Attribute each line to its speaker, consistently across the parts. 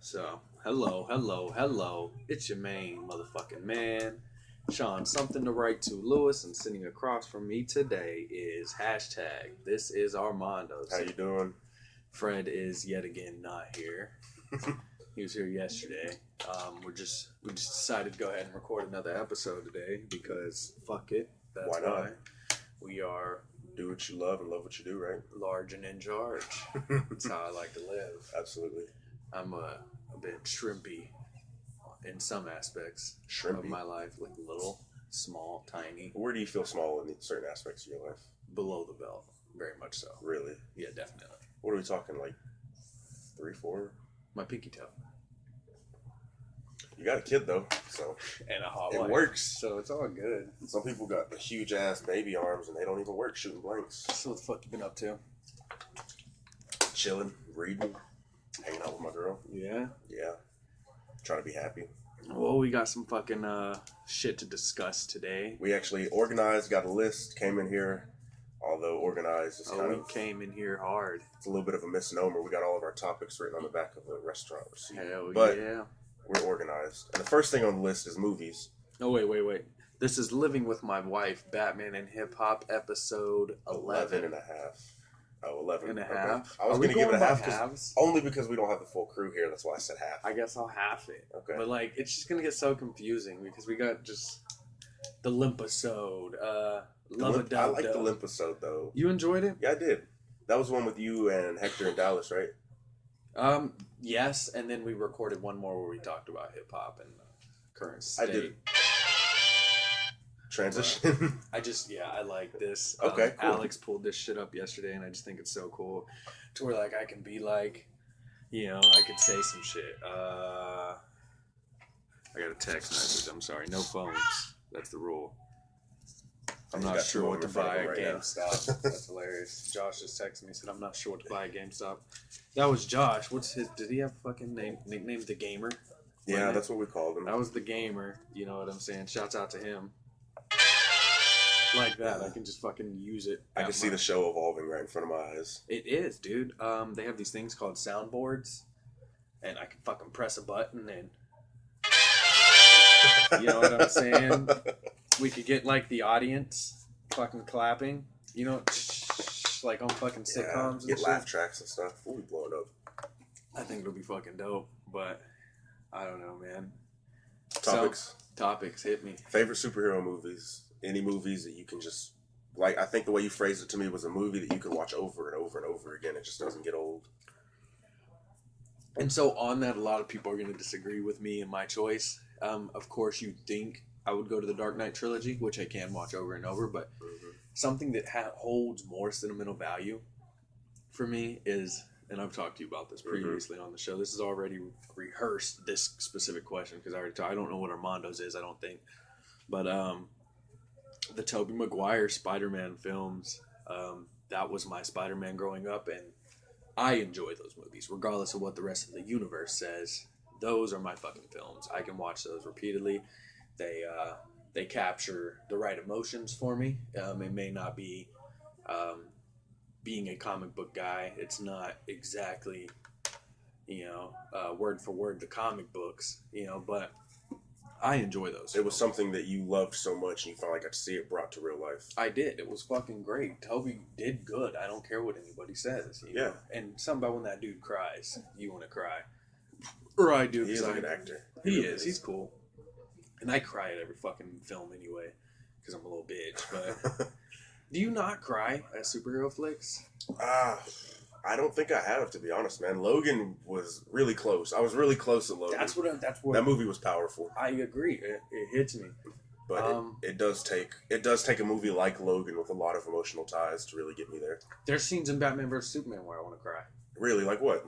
Speaker 1: So, hello. It's your main motherfucking man, Sean. Something to write to Lewis, and sitting across from me today is hashtag. This is Armando.
Speaker 2: How you doing?
Speaker 1: Fred is yet again not here. He was here yesterday. We just decided to go ahead and record another episode today because fuck it. That's
Speaker 2: Why not?
Speaker 1: We are
Speaker 2: Do what you love and love what you do, right?
Speaker 1: large and in charge. That's how I like to live.
Speaker 2: Absolutely.
Speaker 1: I'm a bit shrimpy in some aspects of
Speaker 2: Shrimpy?
Speaker 1: my life, like little, small, tiny,
Speaker 2: Where do you feel small in certain aspects of your life?
Speaker 1: below the belt. Very much so.
Speaker 2: Really?
Speaker 1: Yeah, definitely.
Speaker 2: What are we talking, like 3, 4?
Speaker 1: My pinky toe.
Speaker 2: You got a kid, though, so
Speaker 1: And a hot
Speaker 2: it
Speaker 1: wife.
Speaker 2: works.
Speaker 1: So it's all good.
Speaker 2: Some people got the huge-ass baby arms, and they don't even work shooting blanks.
Speaker 1: So what the fuck you been up to?
Speaker 2: Chilling, reading, hanging out with my girl.
Speaker 1: Yeah?
Speaker 2: Yeah. Trying to be happy.
Speaker 1: Well, we got some fucking shit to discuss today.
Speaker 2: We actually organized, got a list, came in here. Although organized is kind
Speaker 1: We
Speaker 2: of,
Speaker 1: came in here hard.
Speaker 2: it's a little bit of a misnomer. We got all of our topics written on the back of the restaurant receipt.
Speaker 1: Hell
Speaker 2: But-
Speaker 1: yeah.
Speaker 2: We're organized. And the first thing on the list is movies.
Speaker 1: Oh, wait. This is Living with My Wife, Batman and Hip Hop, episode 11.
Speaker 2: and a half. Oh, 11
Speaker 1: and a
Speaker 2: okay.
Speaker 1: half.
Speaker 2: I was
Speaker 1: Are we
Speaker 2: going to give it a
Speaker 1: by
Speaker 2: half
Speaker 1: halves?
Speaker 2: only because we don't have the full crew here. That's why I said half.
Speaker 1: I guess I'll half it.
Speaker 2: Okay.
Speaker 1: But like, it's just gonna get so confusing because we got just the Limpasode,
Speaker 2: I like the Limpasode though.
Speaker 1: You enjoyed it?
Speaker 2: Yeah, I did. That was one with you and Hector and Dallas, right?
Speaker 1: Yes. And then we recorded one more where we talked about hip hop and the current state.
Speaker 2: I did. Transition.
Speaker 1: I like this.
Speaker 2: Okay, cool.
Speaker 1: Alex pulled this shit up yesterday, and I just think it's so cool. To where like I can be like, I could say some shit. I got a text message. I'm sorry, no phones. That's the rule. I'm
Speaker 2: You
Speaker 1: not
Speaker 2: got
Speaker 1: sure
Speaker 2: two
Speaker 1: what to
Speaker 2: in front of
Speaker 1: buy
Speaker 2: him
Speaker 1: at
Speaker 2: right now.
Speaker 1: GameStop. That's hilarious. Josh just texted me, said I'm not sure what to buy at GameStop. That was Josh. What's his? Did he have a fucking nickname? The Gamer.
Speaker 2: Yeah, that's what we called him.
Speaker 1: That was the Gamer. You know what I'm saying? Shouts out to him. Like that, I can just fucking use it.
Speaker 2: I can see the show evolving right in front of my eyes.
Speaker 1: It is, dude. They have these things called soundboards, and I can fucking press a button and you know what I'm saying? We could get like the audience fucking clapping, like on fucking sitcoms and
Speaker 2: get
Speaker 1: shit.
Speaker 2: laugh tracks and stuff. We'll be blowing up.
Speaker 1: I think it'll be fucking dope, but I don't know, man.
Speaker 2: Topics.
Speaker 1: Topics hit me.
Speaker 2: Favorite superhero movies. Any movies that you can just like. I think the way you phrased it to me was a movie that you could watch over and over and over again. It just doesn't get old.
Speaker 1: And so on that, a lot of people are going to disagree with me and my choice. Of course, you'd think I would go to the Dark Knight trilogy, which I can watch over and over, but something that holds more sentimental value for me is, and I've talked to you about this previously on the show, this is already rehearsed, this specific question, because I don't know what Armando's is, I don't think, but the Tobey Maguire Spider-Man films, that was my Spider-Man growing up, and I enjoy those movies, regardless of what the rest of the universe says. Those are my fucking films. I can watch those repeatedly. They capture the right emotions for me. It may not be being a comic book guy. It's not exactly, word for word the comic books, but I enjoy those.
Speaker 2: It was something that you loved so much, and you finally got to see it brought to real life.
Speaker 1: I did. It was fucking great. Toby did good. I don't care what anybody says.
Speaker 2: Yeah.
Speaker 1: And something about when that dude cries, you want to cry. Or I do.
Speaker 2: He's like an actor.
Speaker 1: He is. He's cool. And I cry at every fucking film anyway, because I'm a little bitch. But do you not cry at superhero flicks?
Speaker 2: I don't think I have, to be honest, man. Logan was really close. I was really close at Logan.
Speaker 1: That's what.
Speaker 2: That movie was powerful.
Speaker 1: I agree. It hits me.
Speaker 2: But it does take a movie like Logan with a lot of emotional ties to really get me there.
Speaker 1: There's scenes in Batman vs Superman where I want to cry.
Speaker 2: Really, like what?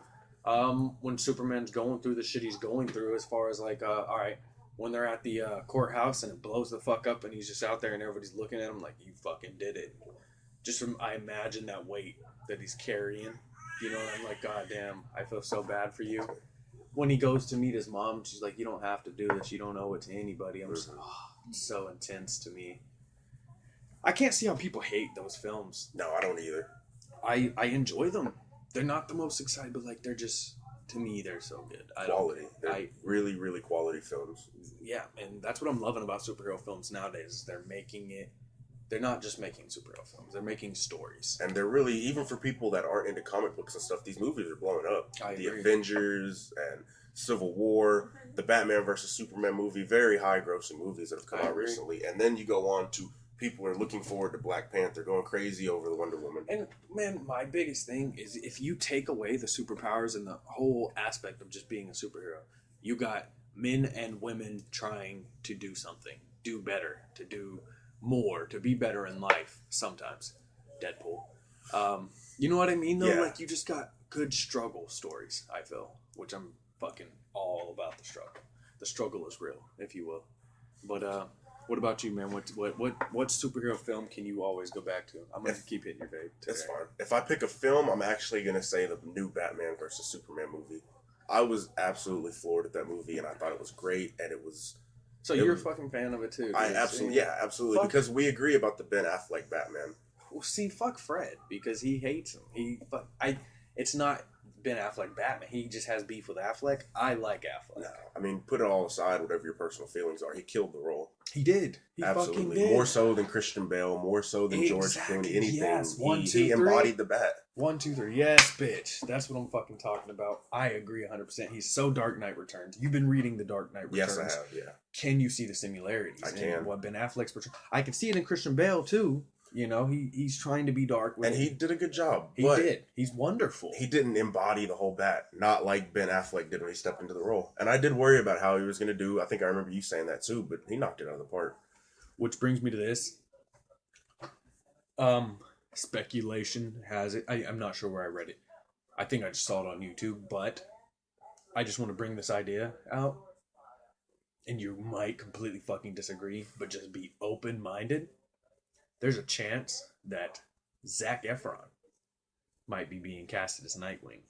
Speaker 1: When Superman's going through the shit he's going through, as far as like, all right, when they're at the courthouse and it blows the fuck up and he's just out there and everybody's looking at him like, you fucking did it. I imagine that weight that he's carrying. And I'm like, God damn, I feel so bad for you. When he goes to meet his mom, she's like, you don't have to do this. You don't owe it to anybody. I'm just, it's so intense to me. I can't see how people hate those films.
Speaker 2: No, I don't either.
Speaker 1: I enjoy them. They're not the most exciting, but like they're just to me, they're so good.
Speaker 2: Quality. They're really, really quality films.
Speaker 1: Yeah, and that's what I'm loving about superhero films nowadays. They're making it. They're not just making superhero films. They're making stories.
Speaker 2: And they're really, even for people that aren't into comic books and stuff, these movies are blowing up. The Avengers and Civil War, the Batman versus Superman movie, very high grossing movies that have come out recently. And then you go on to people are looking forward to Black Panther, going crazy over the Wonder Woman.
Speaker 1: And man, my biggest thing is if you take away the superpowers and the whole aspect of just being a superhero, you got men and women trying to do something, do better, to do more, to be better in life. Sometimes, Deadpool. You know what I mean? Though,
Speaker 2: Yeah.
Speaker 1: like you just got good struggle stories. I feel, which I'm fucking all about the struggle. The struggle is real, if you will. But what about you, man? What superhero film can you always go back to? I'm gonna keep hitting your vape.
Speaker 2: That's fine. If I pick a film, I'm actually gonna say the new Batman versus Superman movie. I was absolutely floored at that movie, and I thought it was great, and it was.
Speaker 1: So you're a fucking fan of it too?
Speaker 2: Absolutely, because we agree about the Ben Affleck Batman.
Speaker 1: Well, see, fuck Fred because he hates him. It's not Ben Affleck Batman. He just has beef with Affleck. I like Affleck.
Speaker 2: No, I mean, put it all aside, whatever your personal feelings are. He killed the role.
Speaker 1: He did. He
Speaker 2: absolutely
Speaker 1: fucking did.
Speaker 2: More so than Christian Bale. More so than George Clooney. Anything.
Speaker 1: Yes.
Speaker 2: He embodied the Bat.
Speaker 1: 1, 2, 3. Yes, bitch. That's what I'm fucking talking about. I agree 100%. He's so Dark Knight Returns. You've been reading the Dark Knight Returns.
Speaker 2: Yes, I have. Yeah.
Speaker 1: Can you see the similarities?
Speaker 2: I can.
Speaker 1: What Ben Affleck's portraying? I can see it in Christian Bale too. You know, he's trying to be dark.
Speaker 2: And he did a good job.
Speaker 1: He did. He's wonderful.
Speaker 2: He didn't embody the whole Bat, not like Ben Affleck did when he stepped into the role. And I did worry about how he was going to do. I think I remember you saying that too, but he knocked it out of the park.
Speaker 1: Which brings me to this. Speculation has it. I'm not sure where I read it. I think I just saw it on YouTube, but I just want to bring this idea out. And you might completely fucking disagree, but just be open-minded. There's a chance that Zac Efron might be being casted as Nightwing.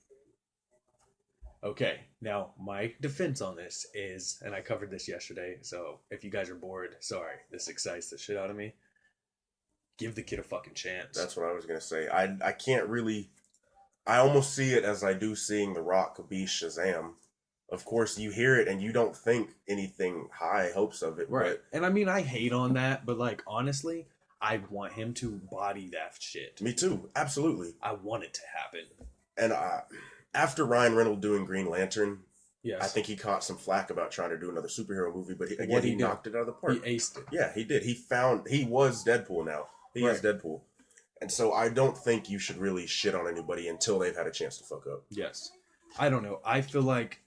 Speaker 1: Okay, now my defense on this is, and I covered this yesterday, so if you guys are bored, sorry, this excites the shit out of me. Give the kid a fucking chance.
Speaker 2: That's what I was going to say. I can't really... I almost see it as I do seeing The Rock be Shazam. Of course, you hear it and you don't think anything high hopes of it.
Speaker 1: Right. And I mean, I hate on that, but like, honestly... I want him to body that shit.
Speaker 2: Me too. Absolutely.
Speaker 1: I want it to happen.
Speaker 2: And after Ryan Reynolds doing Green Lantern,
Speaker 1: yes.
Speaker 2: I think he caught some flack about trying to do another superhero movie, but he knocked it out of the park.
Speaker 1: He aced it.
Speaker 2: Yeah, he did. He was Deadpool now. He is Deadpool. And so I don't think you should really shit on anybody until they've had a chance to fuck up.
Speaker 1: Yes. I don't know. I feel like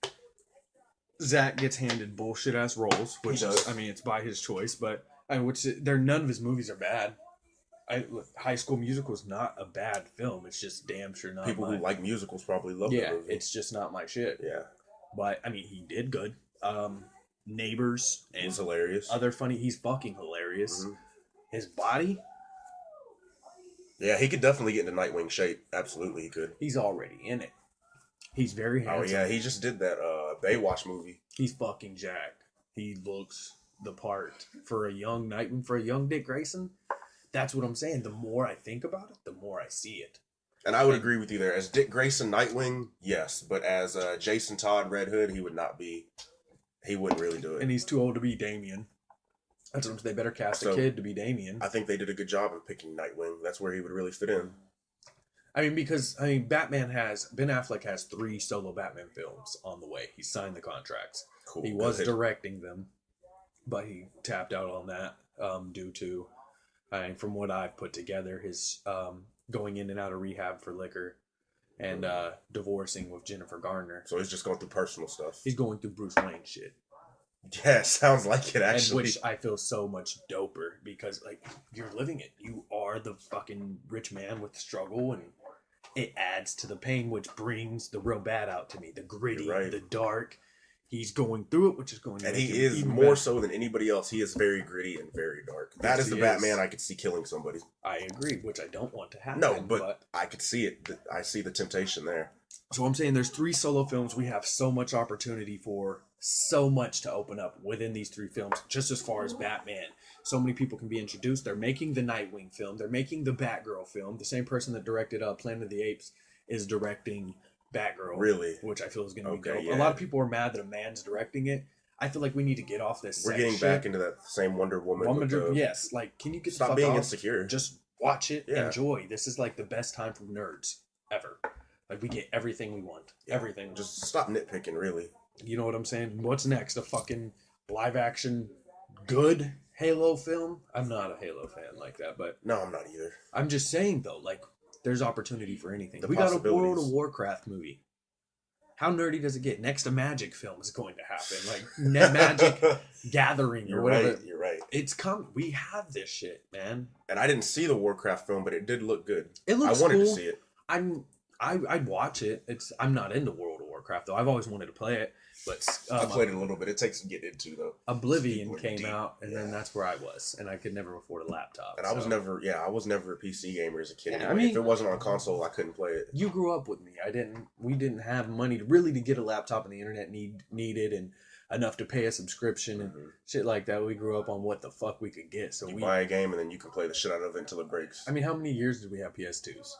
Speaker 1: Zach gets handed bullshit ass roles, which is, I mean, it's by his choice, but none of his movies are bad. High School Musical is not a bad film. It's just damn sure not.
Speaker 2: People who like musicals probably love that movie.
Speaker 1: It's just not my shit.
Speaker 2: Yeah,
Speaker 1: but I mean, he did good. Neighbors and
Speaker 2: he's hilarious.
Speaker 1: He's fucking hilarious.
Speaker 2: Mm-hmm.
Speaker 1: His body.
Speaker 2: Yeah, he could definitely get into Nightwing shape. Absolutely, he could.
Speaker 1: He's already in it. He's very handsome.
Speaker 2: Oh yeah, he just did that Baywatch movie.
Speaker 1: He's fucking jacked. He looks the part for a young Nightwing, for a young Dick Grayson. That's what I'm saying. The more I think about it, the more I see it.
Speaker 2: And I would agree with you there. As Dick Grayson Nightwing, yes. But as Jason Todd Red Hood, he wouldn't really do it.
Speaker 1: And he's too old to be Damian. That's what I'm saying. They better cast a kid to be Damian.
Speaker 2: I think they did a good job of picking Nightwing. That's where he would really fit in.
Speaker 1: I mean, because, Ben Affleck has 3 solo Batman films on the way. He signed the contracts.
Speaker 2: Cool.
Speaker 1: He was directing them. But he tapped out on that due to, from what I've put together, his going in and out of rehab for liquor and divorcing with Jennifer Garner.
Speaker 2: So he's just going through personal stuff.
Speaker 1: He's going through Bruce Wayne shit.
Speaker 2: Yeah, sounds like it, actually.
Speaker 1: And which I feel so much doper because, like, you're living it. You are the fucking rich man with the struggle, and it adds to the pain, which brings the real bad out to me. The gritty, the dark. He's going through it, which is going to
Speaker 2: and he is more so than anybody else. He is very gritty and very dark. That is the Batman I could see killing somebody.
Speaker 1: I agree, which I don't want to happen.
Speaker 2: No, but I could see it. I see the temptation there.
Speaker 1: So I'm saying there's 3 solo films. We have so much opportunity for so much to open up within these 3 films, just as far as Batman. So many people can be introduced. They're making the Nightwing film. They're making the Batgirl film. The same person that directed Planet of the Apes is directing Batgirl.
Speaker 2: Really?
Speaker 1: Which I feel is going to be dope.
Speaker 2: Yeah.
Speaker 1: A lot of people are mad that a man's directing it. I feel like we need to get off this.
Speaker 2: We're getting back into that same Wonder Woman.
Speaker 1: Yes. Like, can you get
Speaker 2: stop
Speaker 1: the fuck
Speaker 2: being
Speaker 1: off?
Speaker 2: Insecure?
Speaker 1: Just watch it. Yeah. Enjoy. This is like the best time for nerds ever. Like, we get everything we want. Yeah. Everything.
Speaker 2: Just stop nitpicking, really.
Speaker 1: You know what I'm saying? What's next? A fucking live action good Halo film? I'm not a Halo fan like that, but...
Speaker 2: No, I'm not either.
Speaker 1: I'm just saying, though, like, there's opportunity for anything. We got a World of Warcraft movie. How nerdy does it get? Next, a Magic film is going to happen. Like, Magic Gathering or whatever.
Speaker 2: You're right.
Speaker 1: It's coming. We have this shit, man.
Speaker 2: And I didn't see the Warcraft film, but it did look good.
Speaker 1: It looks
Speaker 2: I wanted
Speaker 1: cool.
Speaker 2: to see it.
Speaker 1: I'd watch it. I'm not into World of Warcraft, though. I've always wanted to play it. But
Speaker 2: I played it a little bit. It takes some getting into, though.
Speaker 1: Oblivion came out, and then that's where I was, and I could never afford a laptop.
Speaker 2: And I was never a PC gamer as a kid. Anyway. I mean, if it wasn't on console, I couldn't play it.
Speaker 1: You grew up with me. We didn't have money to get a laptop, and the internet needed, and enough to pay a subscription and shit like that. We grew up on what the fuck we could get. So we
Speaker 2: buy a game, and then you can play the shit out of it until it breaks.
Speaker 1: I mean, how many years did we have PS2s?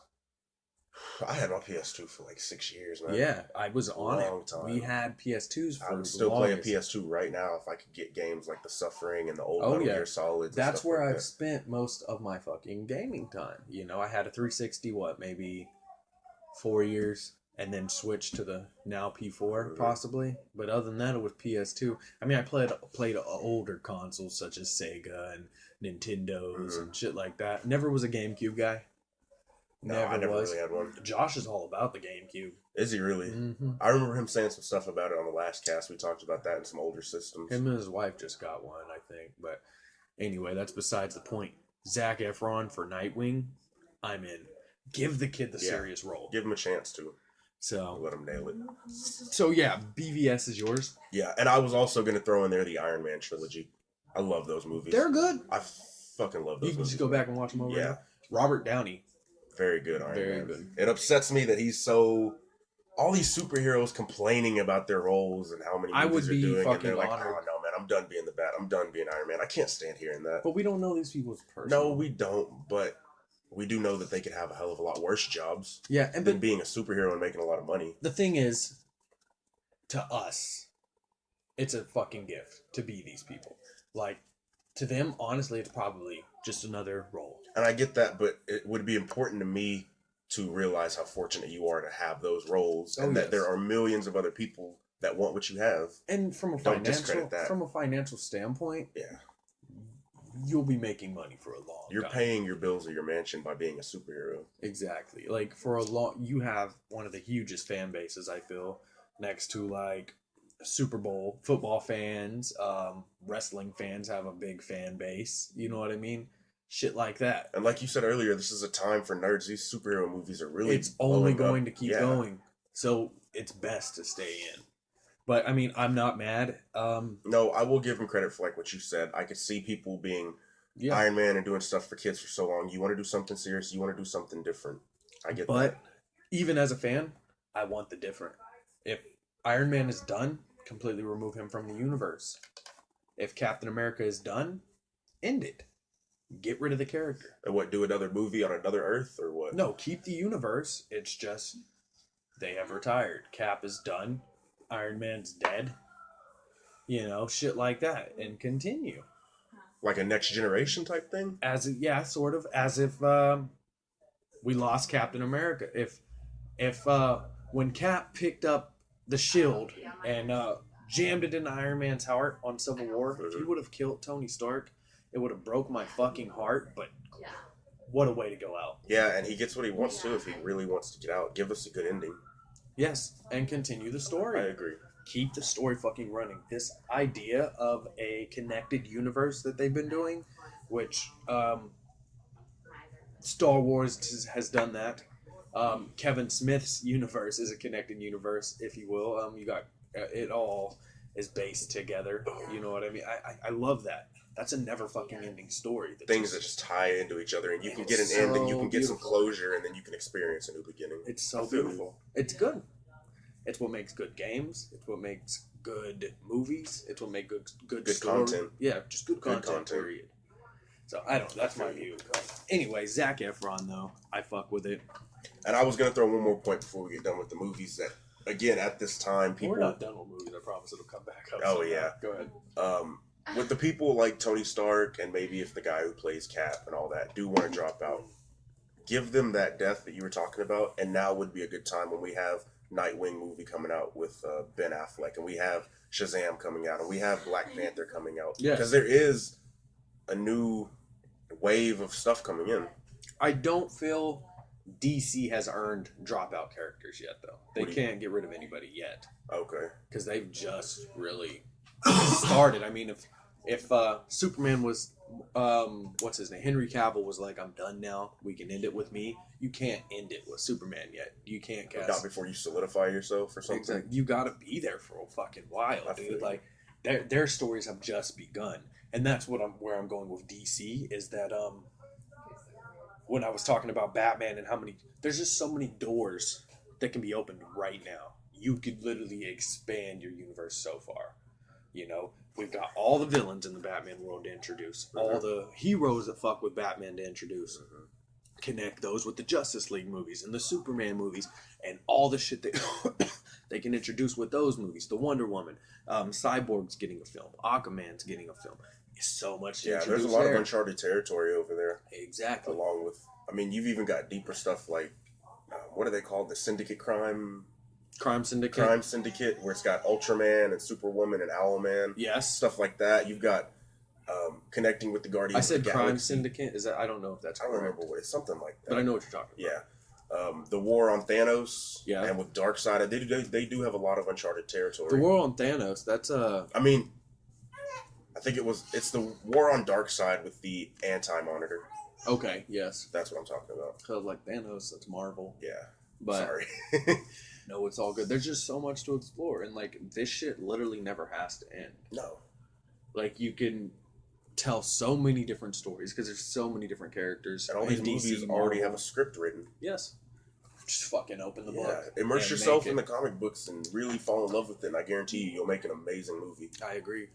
Speaker 2: I had my PS2 for like 6 years, man.
Speaker 1: Yeah, I was on
Speaker 2: Long time.
Speaker 1: We had PS2s for
Speaker 2: I would still play a PS2 right now if I could get games like The Suffering and the old Metal Gear Solids.
Speaker 1: That's where I've spent most of my fucking gaming time. You know, I had a 360, maybe 4 years, and then switched to the now P4 possibly. But other than that, it was PS2. I mean, I played older consoles such as Sega and Nintendos and shit like that. Never was a GameCube guy.
Speaker 2: No, I never really had one.
Speaker 1: Josh is all about the GameCube.
Speaker 2: Is he really? Mm-hmm. I remember him saying some stuff about it on the last cast. We talked about that in some older systems.
Speaker 1: Him and his wife just got one, I think. But anyway, that's besides the point. Zac Efron for Nightwing, I'm in. Give the kid the serious role.
Speaker 2: Give him a chance to.
Speaker 1: So
Speaker 2: let him nail it.
Speaker 1: So yeah, BVS is yours.
Speaker 2: Yeah, and I was also going to throw in there the Iron Man trilogy. I love those movies.
Speaker 1: They're good.
Speaker 2: I fucking love those movies.
Speaker 1: You can just go back and watch them over again. Robert Downey.
Speaker 2: Very good Iron Man.
Speaker 1: Very good.
Speaker 2: It upsets me that he's so... All these superheroes complaining about their roles and how many movies they're doing. And they're like, oh, no, man, I'm done being the Bat. I'm done being Iron Man. I can't stand hearing that.
Speaker 1: But we don't know these people's person.
Speaker 2: No, we don't. But we do know that they could have a hell of a lot worse jobs than being a superhero and making a lot of money.
Speaker 1: The thing is, to us, it's a fucking gift to be these people. Like, to them, honestly, it's probably just another role.
Speaker 2: And I get that, but it would be important to me to realize how fortunate you are to have those roles, and that there are millions of other people that want what you have.
Speaker 1: And from a financial standpoint, you'll be making money for a long time.
Speaker 2: You're paying your bills or your mansion by being a superhero.
Speaker 1: Exactly. Like, you have one of the hugest fan bases, I feel, next to, like, Super Bowl. Football fans, wrestling fans have a big fan base. You know what I mean? Shit like that.
Speaker 2: And like you said earlier, this is a time for nerds. These superhero movies are really
Speaker 1: It's only going to keep going. So it's best to stay in. But, I mean, I'm not mad.
Speaker 2: No, I will give him credit for, like, what you said. I could see people being Iron Man and doing stuff for kids for so long. You want to do something serious. You want to do something different. I get that.
Speaker 1: But even as a fan, I want the different. If Iron Man is done, completely remove him from the universe. If Captain America is done, end it. Get rid of the character.
Speaker 2: And what, do another movie on another Earth, or what?
Speaker 1: No, keep the universe. It's just, they have retired. Cap is done. Iron Man's dead. You know, shit like that. And continue.
Speaker 2: Like a Next Generation type thing?
Speaker 1: Sort of. As if we lost Captain America. If when Cap picked up the shield and jammed it into Iron Man's heart on Civil War, if he would have killed Tony Stark, it would have broke my fucking heart, but what a way to go out.
Speaker 2: Yeah, and he gets what he wants to if he really wants to get out. Give us a good ending.
Speaker 1: Yes, and continue the story.
Speaker 2: I agree.
Speaker 1: Keep the story fucking running. This idea of a connected universe that they've been doing, which Star Wars has done that. Kevin Smith's universe is a connected universe, if you will. You got it all is based together. You know what I mean? I love that. That's a never fucking ending story.
Speaker 2: Things that just tie into each other, and you can get an end, and you can get some closure, and then you can experience a new beginning.
Speaker 1: It's so beautiful. It's good. It's what makes good games. It's what makes good movies. It's what makes good
Speaker 2: content.
Speaker 1: Yeah, just good content. Period. So I don't. That's my view. Anyway, Zac Efron though, I fuck with it.
Speaker 2: And I was gonna throw one more point before we get done with the movies. That again, at this time, people.
Speaker 1: We're not done with movies. I promise it'll come back up.
Speaker 2: Oh yeah.
Speaker 1: Go ahead.
Speaker 2: With the people like Tony Stark and maybe if the guy who plays Cap and all that do want to drop out, give them that death that you were talking about, and now would be a good time when we have Nightwing movie coming out with Ben Affleck, and we have Shazam coming out, and we have Black Panther coming out.
Speaker 1: Yes.
Speaker 2: Because there is a new wave of stuff coming in.
Speaker 1: I don't feel DC has earned dropout characters yet, though. They can't get rid of anybody yet.
Speaker 2: Okay.
Speaker 1: Because they've just really started. I mean, if Superman was, what's his name? Henry Cavill was like, I'm done now. We can end it with me. You can't end it with Superman yet. You can't cast.
Speaker 2: Not before you solidify yourself or something.
Speaker 1: Exactly. You got to be there for a fucking while, dude. Like, their stories have just begun. And that's where I'm going with DC is that, when I was talking about Batman and how many, there's just so many doors that can be opened right now. You could literally expand your universe so far. You know, we've got all the villains in the Batman world to introduce, all the heroes that fuck with Batman to introduce, connect those with the Justice League movies and the Superman movies and all the shit that they can introduce with those movies. The Wonder Woman, Cyborg's getting a film, Aquaman's getting a film. So much to
Speaker 2: there's a lot of uncharted territory over there.
Speaker 1: Exactly.
Speaker 2: Along with, I mean, you've even got deeper stuff like, what are they called? The Syndicate Crime Syndicate, where it's got Ultraman and Superwoman and Owlman.
Speaker 1: Yes.
Speaker 2: Stuff like that. You've got connecting with the Guardians.
Speaker 1: I said
Speaker 2: of the
Speaker 1: Crime
Speaker 2: Galaxy.
Speaker 1: Syndicate. Is that? I don't know if that's correct.
Speaker 2: I don't remember what it's something like that.
Speaker 1: But I know what you're talking
Speaker 2: about. Yeah. The war on Thanos.
Speaker 1: Yeah.
Speaker 2: And with Darkseid, they do have a lot of uncharted territory.
Speaker 1: The war on Thanos. That's
Speaker 2: I mean, I think it's the war on Darkseid with the Anti-Monitor.
Speaker 1: Okay. Yes.
Speaker 2: That's what I'm talking about.
Speaker 1: Cause like Thanos, that's Marvel.
Speaker 2: Yeah.
Speaker 1: But
Speaker 2: sorry.
Speaker 1: No, it's all good. There's just so much to explore, and like this shit literally never has to end.
Speaker 2: No.
Speaker 1: Like you can tell so many different stories because there's so many different characters.
Speaker 2: And all these movies already have a script written.
Speaker 1: Yes. Just fucking open the book.
Speaker 2: Immerse yourself in the comic books and really fall in love with it, and I guarantee you'll make an amazing movie.
Speaker 1: I agree.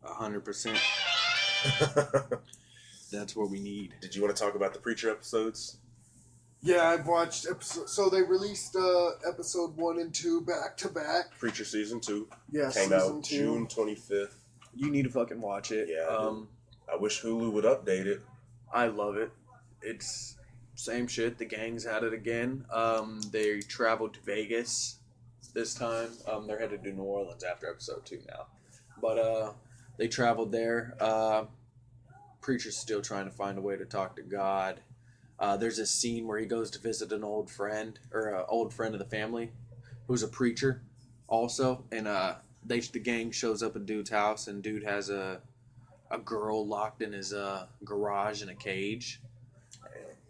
Speaker 1: 100%. That's what we need.
Speaker 2: Did you want to talk about the Preacher episodes?
Speaker 3: Yeah, I've watched episode. So they released episode 1 and 2 back to back.
Speaker 2: Preacher season 2.
Speaker 3: Yeah,
Speaker 2: came out June 25th.
Speaker 1: You need to fucking watch it.
Speaker 2: Yeah. I wish Hulu would update it.
Speaker 1: I love it. It's same shit. The gangs had it again. They traveled to Vegas this time. They're headed to New Orleans after episode 2 now, but they traveled there. Preacher's still trying to find a way to talk to God. There's a scene where he goes to visit an old friend or an old friend of the family who's a preacher also, and the gang shows up at dude's house, and dude has a girl locked in his garage in a cage,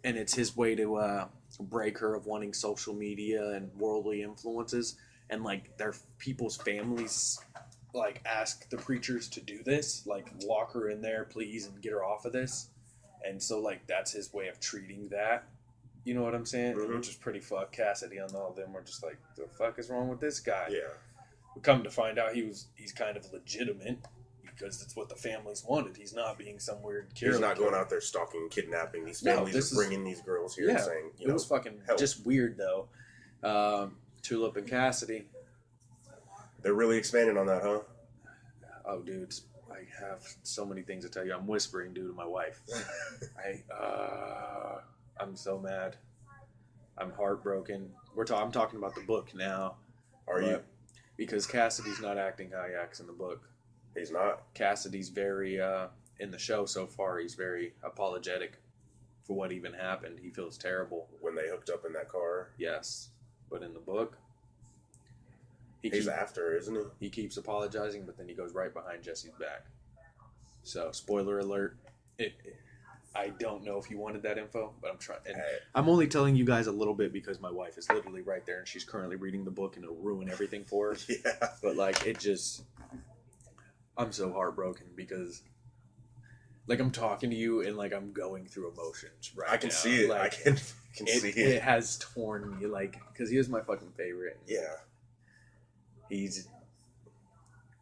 Speaker 1: and it's his way to break her of wanting social media and worldly influences, and like their people's families like ask the preachers to do this, like lock her in there please and get her off of this. And so, like, that's his way of treating that. You know what I'm saying?
Speaker 2: Mm-hmm.
Speaker 1: Which is pretty fucked. Cassidy and all of them were just like, the fuck is wrong with this guy?
Speaker 2: Yeah.
Speaker 1: We come to find out he's kind of legitimate because that's what the families wanted. He's not being some weird killer.
Speaker 2: He's not going out there stalking and kidnapping these families and bringing these girls here and saying,
Speaker 1: it was fucking help. Just weird, though. Tulip and Cassidy.
Speaker 2: They're really expanding on that, huh?
Speaker 1: Oh, dude. I have so many things to tell you. I'm whispering due to my wife. I'm so mad. I'm heartbroken. I'm talking about the book now.
Speaker 2: Are you?
Speaker 1: Because Cassidy's not acting how he acts in the book.
Speaker 2: He's not.
Speaker 1: Cassidy's very, in the show so far, he's very apologetic for what even happened. He feels terrible.
Speaker 2: When they hooked up in that car?
Speaker 1: Yes. But in the book,
Speaker 2: he's after, isn't he?
Speaker 1: He keeps apologizing, but then he goes right behind Jesse's back. So, spoiler alert. I don't know if you wanted that info, but I'm trying. And I'm only telling you guys a little bit because my wife is literally right there, and she's currently reading the book, and it'll ruin everything for her.
Speaker 2: Yeah.
Speaker 1: But, like, I'm so heartbroken because, like, I'm talking to you, and, like, I'm going through emotions right now.
Speaker 2: I can see it.
Speaker 1: Like,
Speaker 2: I can see it.
Speaker 1: It has torn me, like, because he is my fucking favorite.
Speaker 2: Yeah.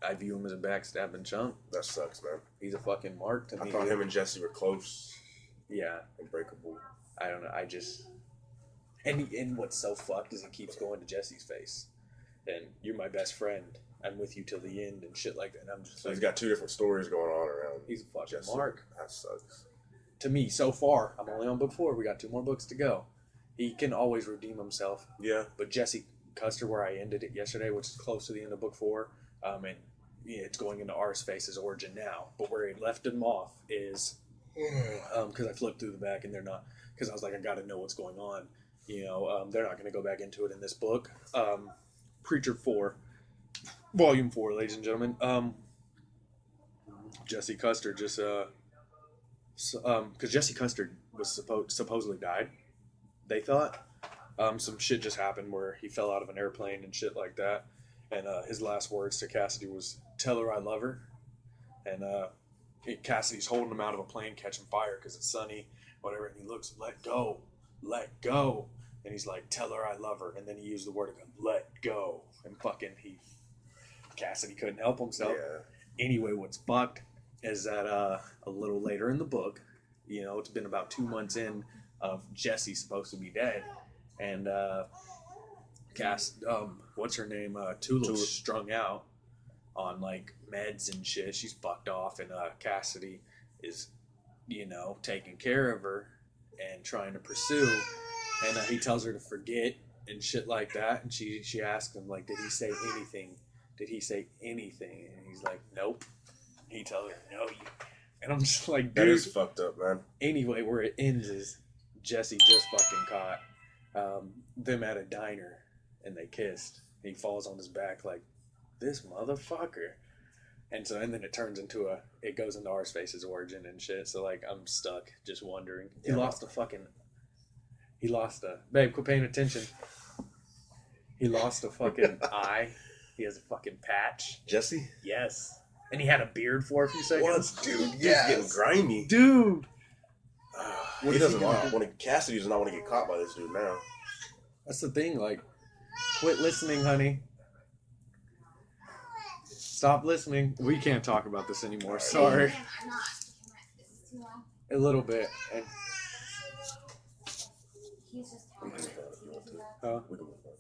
Speaker 1: I view him as a backstabbing chump.
Speaker 2: That sucks, man.
Speaker 1: He's a fucking mark to me.
Speaker 2: I thought him and Jesse were close.
Speaker 1: Yeah.
Speaker 2: Unbreakable.
Speaker 1: I don't know. And what's so fucked is he keeps going to Jesse's face, and you're my best friend. I'm with you till the end and shit like that. And I'm just
Speaker 2: so he's got two different stories going on around.
Speaker 1: He's a fucking
Speaker 2: Jesse.
Speaker 1: mark.
Speaker 2: That sucks.
Speaker 1: To me, so far, I'm only on book 4. We got 2 more books to go. He can always redeem himself.
Speaker 2: Yeah.
Speaker 1: But Jesse Custer, where I ended it yesterday, which is close to the end of book 4, and it's going into Arseface's origin now. But where he left him off is because I flipped through the back and they're not, because I was like, I got to know what's going on. They're not going to go back into it in this book. Preacher 4, Volume 4, ladies and gentlemen. Jesse Custer just because Jesse Custer was supposedly died, they thought. Some shit just happened where he fell out of an airplane and shit like that, and his last words to Cassidy was, "Tell her I love her," and Cassidy's holding him out of a plane catching fire because it's sunny, whatever, and he looks, let go, and he's like, "Tell her I love her," and then he used the word again, "let go," and fucking Cassidy couldn't help himself.
Speaker 2: Yeah.
Speaker 1: Anyway, what's fucked is that a little later in the book, it's been about 2 months in of Jesse supposed to be dead, and what's her name? Tula's strung out on like meds and shit. She's fucked off, and Cassidy is, taking care of her and trying to pursue, and he tells her to forget and shit like that, and she asks him like, did he say anything? And he's like, nope. He tells her, no, and I'm just like, dude.
Speaker 2: That is fucked up, man.
Speaker 1: Anyway, where it ends is Jesse just fucking caught them at a diner, and they kissed. He falls on his back like, this motherfucker. And then it turns into it goes into Arseface's origin and shit. So like, I'm stuck just wondering. He lost a babe, quit paying attention. He lost a fucking eye. He has a fucking patch.
Speaker 2: Jesse?
Speaker 1: Yes. And he had a beard for a few seconds.
Speaker 2: What, dude? He's getting grimy.
Speaker 1: Dude.
Speaker 2: He doesn't want to. Cassidy does not want to get caught by this dude now.
Speaker 1: That's the thing. Like, quit listening, honey. Stop listening. We can't talk about this anymore. Sorry.
Speaker 4: I'm not. Is this too long?
Speaker 1: A little bit. And
Speaker 4: He's just
Speaker 2: We
Speaker 4: talking.
Speaker 2: can move on if you want to.
Speaker 1: Huh?
Speaker 2: We can move on.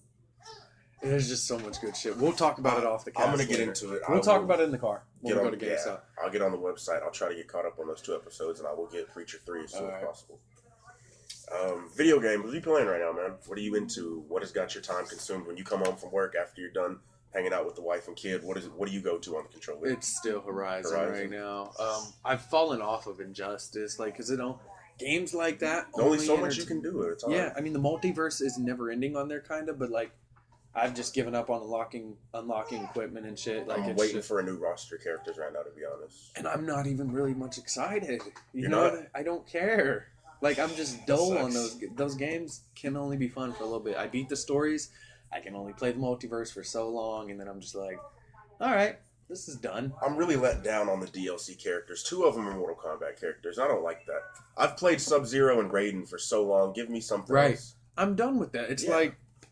Speaker 1: there's just so much good shit. We'll talk about it off the cast.
Speaker 2: I'm gonna get
Speaker 1: later.
Speaker 2: into it.
Speaker 1: We'll talk about it in the car when we go to
Speaker 2: yeah,
Speaker 1: GameStop.
Speaker 2: I'll get on the website. I'll try to get caught up on those 2 episodes, and I will get Preacher 3 as soon as possible. Video games. What are you playing right now, man? What are you into? What has got your time consumed when you come home from work after you're done hanging out with the wife and kid? What do you go to on the controller?
Speaker 1: It's still Horizon right now. I've fallen off of Injustice, because games like that.
Speaker 2: There's only so much you can do. It's hard.
Speaker 1: Yeah, I mean the multiverse is never ending on there, kind of, but I've just given up on unlocking equipment and shit.
Speaker 2: I'm waiting for a new roster of characters right now, to be honest.
Speaker 1: And I'm not even really much excited.
Speaker 2: You're not?
Speaker 1: I don't care. I'm just dull on those games. Can only be fun for a little bit. I beat the stories. I can only play the multiverse for so long, and then I'm just like, all right, this is done.
Speaker 2: I'm really let down on the DLC characters. 2 of them are Mortal Kombat characters. I don't like that. I've played Sub-Zero and Raiden for so long. Give me something else.
Speaker 1: I'm done with that. It's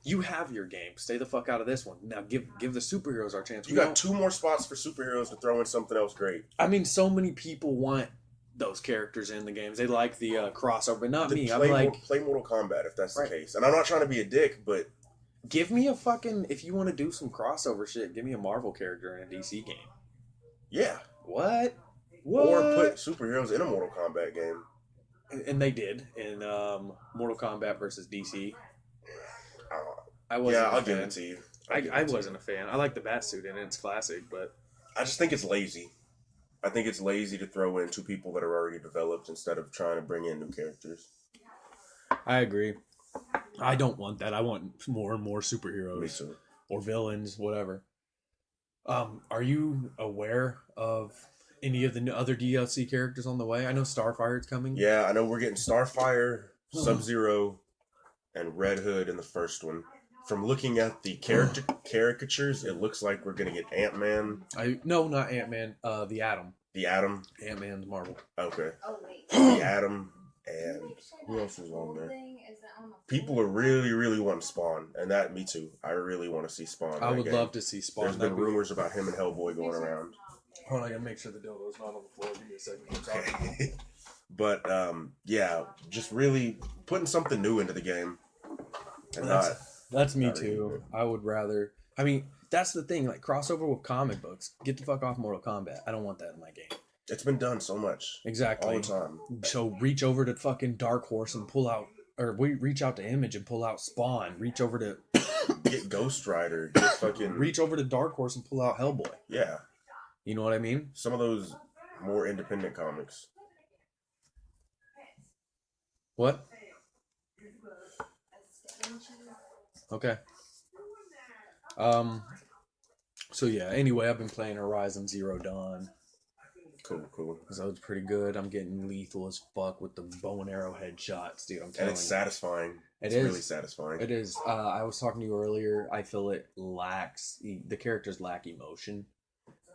Speaker 1: you have your game. Stay the fuck out of this one. Now give the superheroes our chance.
Speaker 2: You got 2 more spots for superheroes to throw in something else great.
Speaker 1: I mean, so many people want those characters in the games. They like the crossover, but not me. I'm like,
Speaker 2: play Mortal Kombat if that's the case. And I'm not trying to be a dick, but
Speaker 1: give me a fucking, if you want to do some crossover shit, give me a Marvel character in a DC game.
Speaker 2: Yeah.
Speaker 1: What?
Speaker 2: Or put superheroes in a Mortal Kombat game.
Speaker 1: And they did in Mortal Kombat versus DC. I'll
Speaker 2: give it to you.
Speaker 1: I wasn't a fan. I like the Batsuit in it. It's classic, but
Speaker 2: I just think it's lazy. I think it's lazy to throw in 2 people that are already developed instead of trying to bring in new characters.
Speaker 1: I agree. I don't want that. I want more and more superheroes.
Speaker 2: Me too.
Speaker 1: Or villains, whatever. Are you aware of any of the other DLC characters on the way? I know Starfire's coming.
Speaker 2: Yeah, I know we're getting Starfire, Sub-Zero, and Red Hood in the first one. From looking at the caricatures, it looks like we're going to get Ant-Man.
Speaker 1: No, not Ant-Man. The Atom.
Speaker 2: The Atom.
Speaker 1: Ant-Man's Marvel.
Speaker 2: Okay.
Speaker 4: Oh, wait.
Speaker 2: The Atom, and who else is on there? People are really, really wanting Spawn, and that, me too. I really want to see Spawn.
Speaker 1: I would love to see Spawn.
Speaker 2: There's been rumors about him and Hellboy going around.
Speaker 1: Hold on, I gotta make sure the dildo's not on the floor. Give me a second.
Speaker 2: But, yeah, just really putting something new into the game. And
Speaker 1: That's me
Speaker 2: not
Speaker 1: too.
Speaker 2: reading
Speaker 1: I would rather. I mean, that's the thing. Like crossover with comic books. Get the fuck off Mortal Kombat. I don't want that in my game.
Speaker 2: it's been done so much.
Speaker 1: Exactly.
Speaker 2: All the time.
Speaker 1: So reach over to fucking Dark Horse and pull out, or we reach out to Image and pull out Spawn. Reach over to
Speaker 2: Get Ghost Rider. Get fucking...
Speaker 1: reach over to Dark Horse and pull out Hellboy.
Speaker 2: Yeah.
Speaker 1: You know what I mean?
Speaker 2: Some of those more independent comics.
Speaker 1: What? Okay. So yeah. Anyway, I've been playing Horizon Zero Dawn.
Speaker 2: Cool.
Speaker 1: So it's pretty good. I'm getting lethal as fuck with the bow and arrow headshots, dude. I'm telling you.
Speaker 2: And it's satisfying. It's really satisfying.
Speaker 1: It is. I was talking to you earlier. I feel it lacks, the characters lack emotion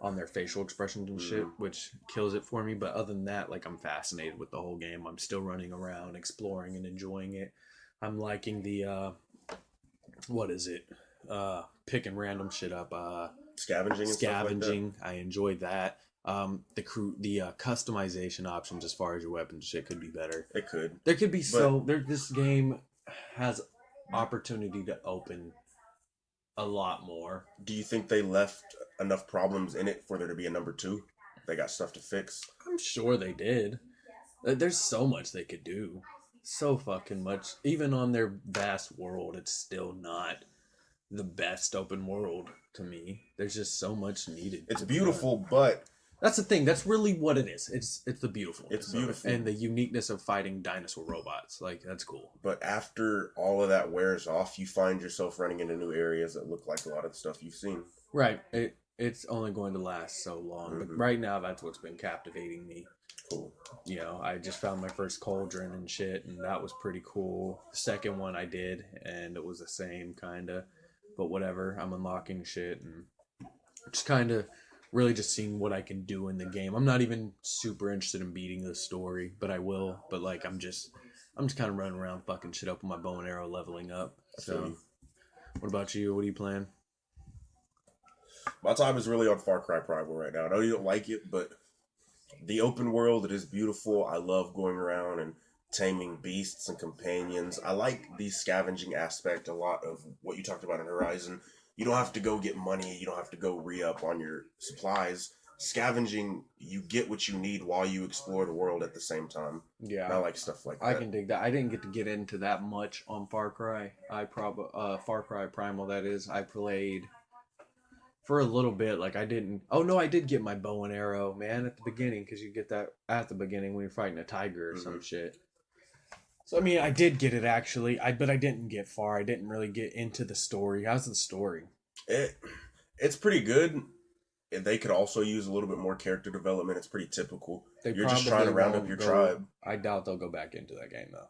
Speaker 1: on their facial expressions and shit, which kills it for me. But other than that, like, I'm fascinated with the whole game. I'm still running around, exploring and enjoying it. I'm liking the, what is it? Picking random shit up.
Speaker 2: Scavenging and stuff like that.
Speaker 1: I enjoy that. The customization options as far as your weapons shit could be better.
Speaker 2: It could.
Speaker 1: There could be this game has opportunity to open a lot more.
Speaker 2: Do you think they left enough problems in it for there to be a number 2? They got stuff to fix.
Speaker 1: I'm sure they did. There's so much they could do. So fucking much. Even on their vast world, it's still not the best open world to me. There's just so much needed.
Speaker 2: It's beautiful, but
Speaker 1: that's the thing. That's really what it is. It's the beautiful.
Speaker 2: It's beautiful.
Speaker 1: And the uniqueness of fighting dinosaur robots. Like, that's cool.
Speaker 2: But after all of that wears off, you find yourself running into new areas that look like a lot of the stuff you've seen.
Speaker 1: Right. It's only going to last so long. But right now, that's what's been captivating me.
Speaker 2: Cool.
Speaker 1: You know, I just found my first cauldron and shit, and that was pretty cool. The second one I did, and it was the same, kind of. But whatever. I'm unlocking shit, and just kind of really just seeing what I can do in the game. I'm not even super interested in beating the story, but I will. But, like, I'm just kind of running around fucking shit up with my bow and arrow, leveling up. So, what about you? What are you playing?
Speaker 2: My time is really on Far Cry Primal right now. I know you don't like it, but the open world, it is beautiful. I love going around and taming beasts and companions. I like the scavenging aspect a lot of what you talked about in Horizon. You don't have to go get money. You don't have to go re-up on your supplies. Scavenging, you get what you need while you explore the world at the same time.
Speaker 1: Yeah.
Speaker 2: And I like stuff like that.
Speaker 1: I can dig that. I didn't get into that much on Far Cry. Far Cry Primal, that is. I played for a little bit. Like, I didn't... Oh, no, I did get my bow and arrow, man, at the beginning. Because you get that at the beginning when you're fighting a tiger or some shit. So, I mean, I did get it, actually. But I didn't get far. I didn't really get into the story. How's the story?
Speaker 2: It's pretty good. They could also use a little bit more character development. It's pretty typical. You're just trying to round up your tribe.
Speaker 1: I doubt they'll go back into that game, though.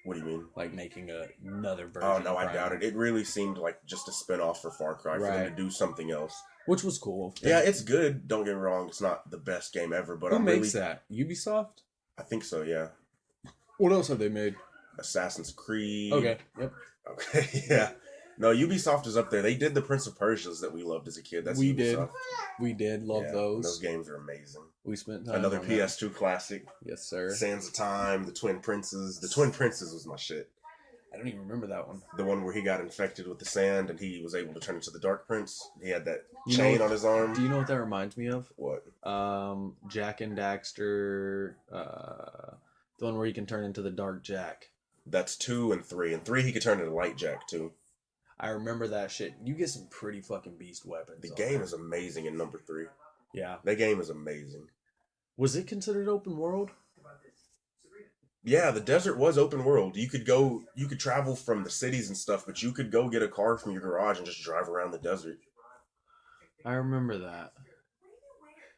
Speaker 2: What do you mean?
Speaker 1: Like making another version.
Speaker 2: Oh, no, I doubt it. It really seemed like just a spin-off for Far Cry for them to do something else.
Speaker 1: Which was cool.
Speaker 2: Yeah, it's good. Don't get me wrong. It's not the best game ever, but
Speaker 1: Who makes that? Ubisoft?
Speaker 2: I think so, yeah.
Speaker 1: What else have they made?
Speaker 2: Assassin's Creed.
Speaker 1: Okay, yep.
Speaker 2: Okay, yeah. No, Ubisoft is up there. They did the Prince of Persias that we loved as a kid. That's Ubisoft.
Speaker 1: We did love those.
Speaker 2: Those games are amazing.
Speaker 1: We spent time
Speaker 2: Another
Speaker 1: on
Speaker 2: PS2 classic.
Speaker 1: Yes, sir.
Speaker 2: Sands of Time, The Twin Princes. The Twin Princes was my shit.
Speaker 1: I don't even remember that one.
Speaker 2: The one where he got infected with the sand and he was able to turn into the Dark Prince. He had that chain on his arm.
Speaker 1: Do you know what that reminds me of?
Speaker 2: What?
Speaker 1: Jak and Daxter. The one where he can turn into the Dark Jack.
Speaker 2: That's 2 and 3. And 3 he could turn into Light Jack too.
Speaker 1: I remember that shit. You get some pretty fucking beast weapons.
Speaker 2: The game is amazing in number 3.
Speaker 1: Yeah.
Speaker 2: That game is amazing.
Speaker 1: Was it considered open world?
Speaker 2: Yeah, the desert was open world. You could travel from the cities and stuff, but you could go get a car from your garage and just drive around the desert.
Speaker 1: I remember that.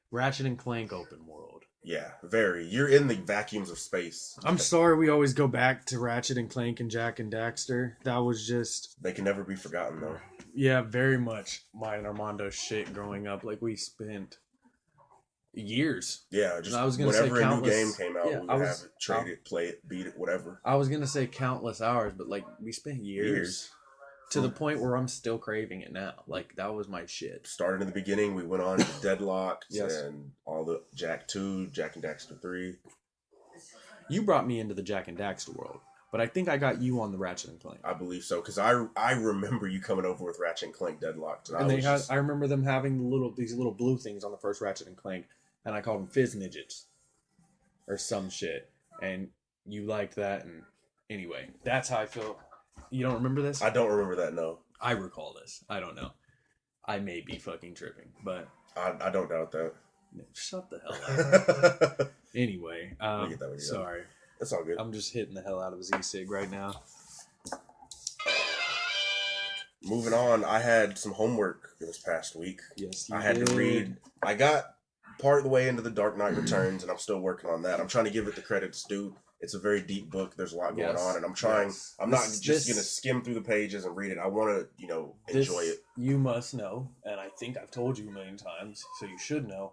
Speaker 1: Ratchet and Clank open world.
Speaker 2: Yeah, very. You're in the vacuums of space.
Speaker 1: I'm sorry we always go back to Ratchet and Clank and Jak and Daxter. That was just...
Speaker 2: They can never be forgotten, though.
Speaker 1: Yeah, very much mine and Armando's shit growing up. Like, we spent years.
Speaker 2: Yeah, just
Speaker 1: I was gonna
Speaker 2: whenever
Speaker 1: say
Speaker 2: a new game came out, we would have it, trade
Speaker 1: it,
Speaker 2: play it, beat it, whatever.
Speaker 1: I was going to say countless hours, but, like, we spent years. To the point where I'm still craving it now. Like, that was my shit.
Speaker 2: Started in the beginning, we went on to Deadlocked
Speaker 1: Yes.
Speaker 2: and all the Jak 2, Jak and Daxter 3.
Speaker 1: You brought me into the Jak and Daxter world, But I think I got you on the Ratchet and Clank.
Speaker 2: I believe so, because I remember you coming over with Ratchet and Clank Deadlocked,
Speaker 1: And I remember them having these little blue things on the first Ratchet and Clank, and I called them Fizz Midgets or some shit. And you liked that, and anyway, that's how I feel. You don't remember this?
Speaker 2: I don't remember that. No,
Speaker 1: I recall this. I don't know. I may be fucking tripping, but
Speaker 2: I don't doubt that.
Speaker 1: Shut the hell up. Anyway, sorry.
Speaker 2: That's all good.
Speaker 1: I'm just hitting the hell out of a Z-Sig right now.
Speaker 2: Moving on, I had some homework this past week.
Speaker 1: Yes, you
Speaker 2: I had
Speaker 1: did.
Speaker 2: to read. I got part of the way into The Dark Knight Returns, and I'm still working on that. I'm trying to give it the credit it's due. It's a very deep book. There's a lot going on, and I'm trying.
Speaker 1: Yes.
Speaker 2: I'm not just going to skim through the pages and read it. I want to, enjoy it.
Speaker 1: You must know, and I think I've told you a million times, so you should know.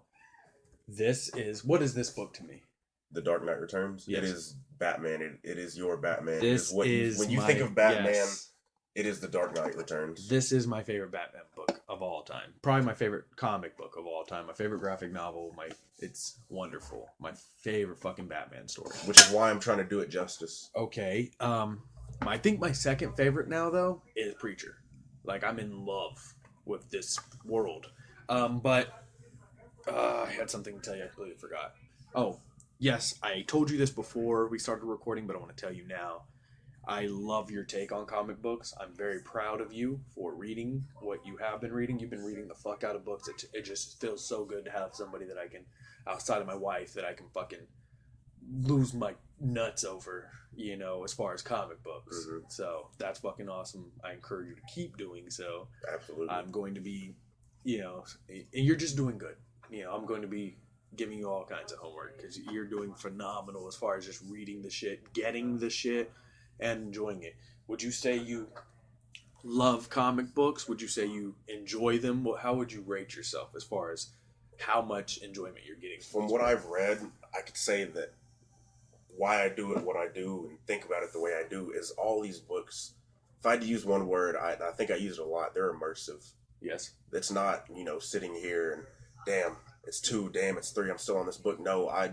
Speaker 1: What is this book to me?
Speaker 2: The Dark Knight Returns.
Speaker 1: Yes.
Speaker 2: It is Batman. It is your Batman.
Speaker 1: When
Speaker 2: you think of Batman, it is The Dark Knight Returns.
Speaker 1: This is my favorite Batman book of all time. Probably my favorite comic book of all time. My favorite graphic novel. It's wonderful. My favorite fucking Batman story.
Speaker 2: Which is why I'm trying to do it justice.
Speaker 1: Okay. I think my second favorite now though is Preacher. Like, I'm in love with this world. But I had something to tell you. I completely forgot. Oh, yes. I told you this before we started recording, but I want to tell you now. I love your take on comic books. I'm very proud of you for reading what you have been reading. You've been reading the fuck out of books. It just feels so good to have somebody that I can, outside of my wife, that I can fucking lose my nuts over, as far as comic books.
Speaker 2: Mm-hmm.
Speaker 1: So that's fucking awesome. I encourage you to keep doing so.
Speaker 2: Absolutely.
Speaker 1: I'm going to be, and you're just doing good. I'm going to be giving you all kinds of homework because you're doing phenomenal as far as just reading the shit, getting the shit, and enjoying it. Would you say you love comic books? Would you say you enjoy them? How would you rate yourself as far as how much enjoyment you're getting?
Speaker 2: From what I've read, I could say that why I do it, what I do, and think about it the way I do is all these books. If I had to use one word, I think I use it a lot. They're immersive.
Speaker 1: Yes.
Speaker 2: It's not, sitting here and damn, it's 2, damn, it's 3. I'm still on this book. No, I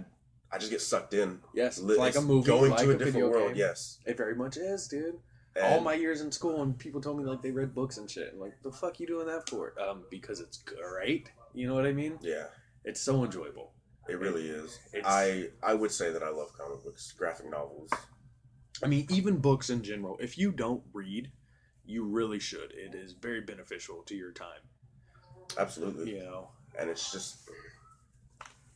Speaker 2: just get sucked in.
Speaker 1: Yes, it's like a movie,
Speaker 2: going
Speaker 1: like
Speaker 2: to a
Speaker 1: video
Speaker 2: different world.
Speaker 1: game.
Speaker 2: Yes,
Speaker 1: it very much is, dude.
Speaker 2: And
Speaker 1: all my years in school, and people told me like they read books and shit. I'm like, the fuck you doing that for? Because it's great. You know what I mean?
Speaker 2: Yeah,
Speaker 1: it's so enjoyable.
Speaker 2: It really is. I would say that I love comic books, graphic novels.
Speaker 1: I mean, even books in general. If you don't read, you really should. It is very beneficial to your time.
Speaker 2: Absolutely. And it's just,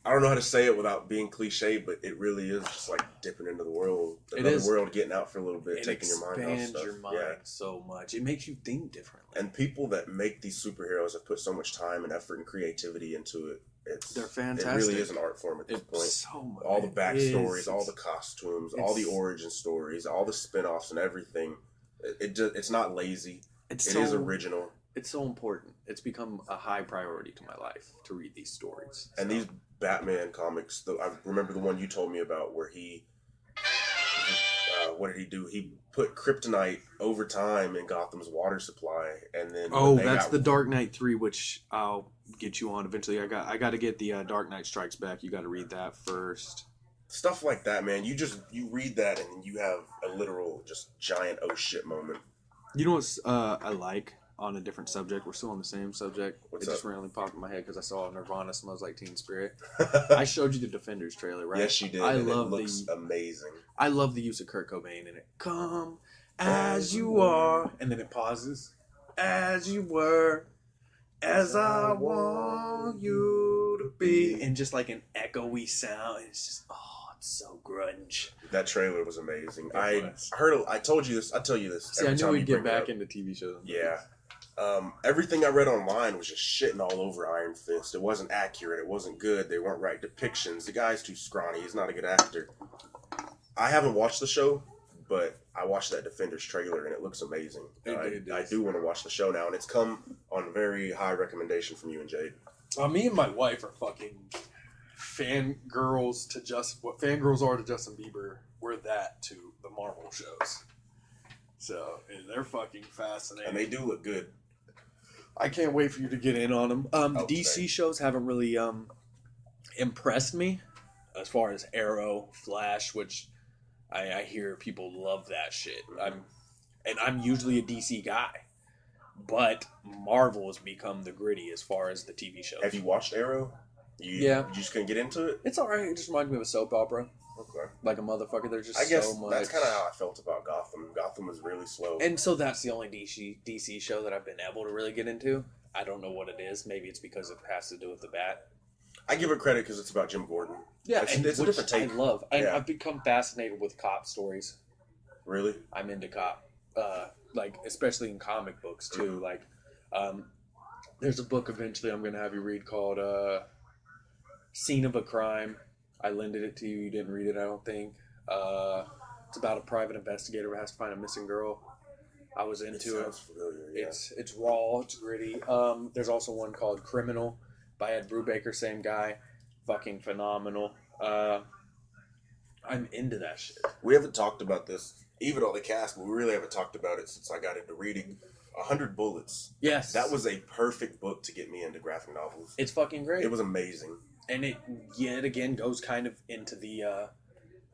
Speaker 2: I don't know how to say it without being cliche, but it really is just like dipping into the world, another world, getting out for a little bit, taking your mind off stuff. Your mind
Speaker 1: so much. It makes you think differently.
Speaker 2: And people that make these superheroes have put so much time and effort and creativity into it.
Speaker 1: They're fantastic.
Speaker 2: It really is an art form at this point.
Speaker 1: So much.
Speaker 2: All the backstories, all the costumes, all the origin stories, all the spin-offs and everything. It's not lazy. It is original.
Speaker 1: It's so important. It's become a high priority to my life to read these stories.
Speaker 2: And these Batman comics, I remember the one you told me about where he, what did he do? He put kryptonite over time in Gotham's water supply, and then
Speaker 1: that's the Dark Knight 3, which I'll get you on eventually. I got to get the Dark Knight Strikes Back. You got to read that first.
Speaker 2: Stuff like that, man. You read that and you have a literal just giant oh shit moment.
Speaker 1: You know what I like? On a different subject, we're still on the same subject.
Speaker 2: What's
Speaker 1: it
Speaker 2: up?
Speaker 1: just randomly popped in my head because I saw Nirvana Smells Like Teen Spirit. I showed you the Defenders trailer, right?
Speaker 2: Yes, you did.
Speaker 1: I
Speaker 2: love it looks amazing.
Speaker 1: I love the use of Kurt Cobain in it. Come as you are, and then it pauses. As you were, as I want you to be, and just like an echoey sound. It's just it's so grunge.
Speaker 2: That trailer was amazing. I told you this. I tell you this.
Speaker 1: See, I knew we'd get back into TV shows.
Speaker 2: Yeah. Everything I read online was just shitting all over Iron Fist. It wasn't accurate. It wasn't good. They weren't right depictions. The guy's too scrawny. He's not a good actor. I haven't watched the show, but I watched that Defenders trailer, and it looks amazing. I do want to watch the show now, and it's come on very high recommendation from you and Jade.
Speaker 1: Me and my wife are fucking fangirls to what fangirls are to Justin Bieber. We're that to the Marvel shows. So, they're fucking fascinating.
Speaker 2: And they do look good.
Speaker 1: I can't wait for you to get in on them. The DC shows haven't really impressed me as far as Arrow, Flash, which I hear people love that shit. I'm usually a DC guy, but Marvel has become the gritty as far as the TV shows.
Speaker 2: Have you watched Arrow?
Speaker 1: Yeah.
Speaker 2: You just couldn't get into it?
Speaker 1: It's alright. It just reminds me of a soap opera.
Speaker 2: Okay.
Speaker 1: Like a motherfucker. There's just
Speaker 2: I guess
Speaker 1: so much.
Speaker 2: that's kind of how I felt about Gotham. Gotham was really slow.
Speaker 1: And so that's the only DC show that I've been able to really get into. I don't know what it is. Maybe it's because it has to do with the Bat.
Speaker 2: I give it credit because it's about Jim Gordon.
Speaker 1: Yeah,
Speaker 2: it's a different take.
Speaker 1: I love.
Speaker 2: Yeah.
Speaker 1: I've become fascinated with cop stories.
Speaker 2: Really?
Speaker 1: I'm into cop, like especially in comic books too. Like, there's a book eventually I'm gonna have you read called "Scene of a Crime." I lended it to you. You didn't read it, I don't think. It's about a private investigator who has to find a missing girl. I was into it.
Speaker 2: Sounds familiar, yeah.
Speaker 1: It's raw. It's gritty. There's also one called "Criminal" by Ed Brubaker, same guy. Fucking phenomenal. I'm into that shit.
Speaker 2: We haven't talked about this, even on the cast, but we really haven't talked about it since I got into reading 100 Bullets.
Speaker 1: Yes.
Speaker 2: That was a perfect book to get me into graphic novels.
Speaker 1: It's fucking great.
Speaker 2: It was amazing.
Speaker 1: And it yet again goes kind of into the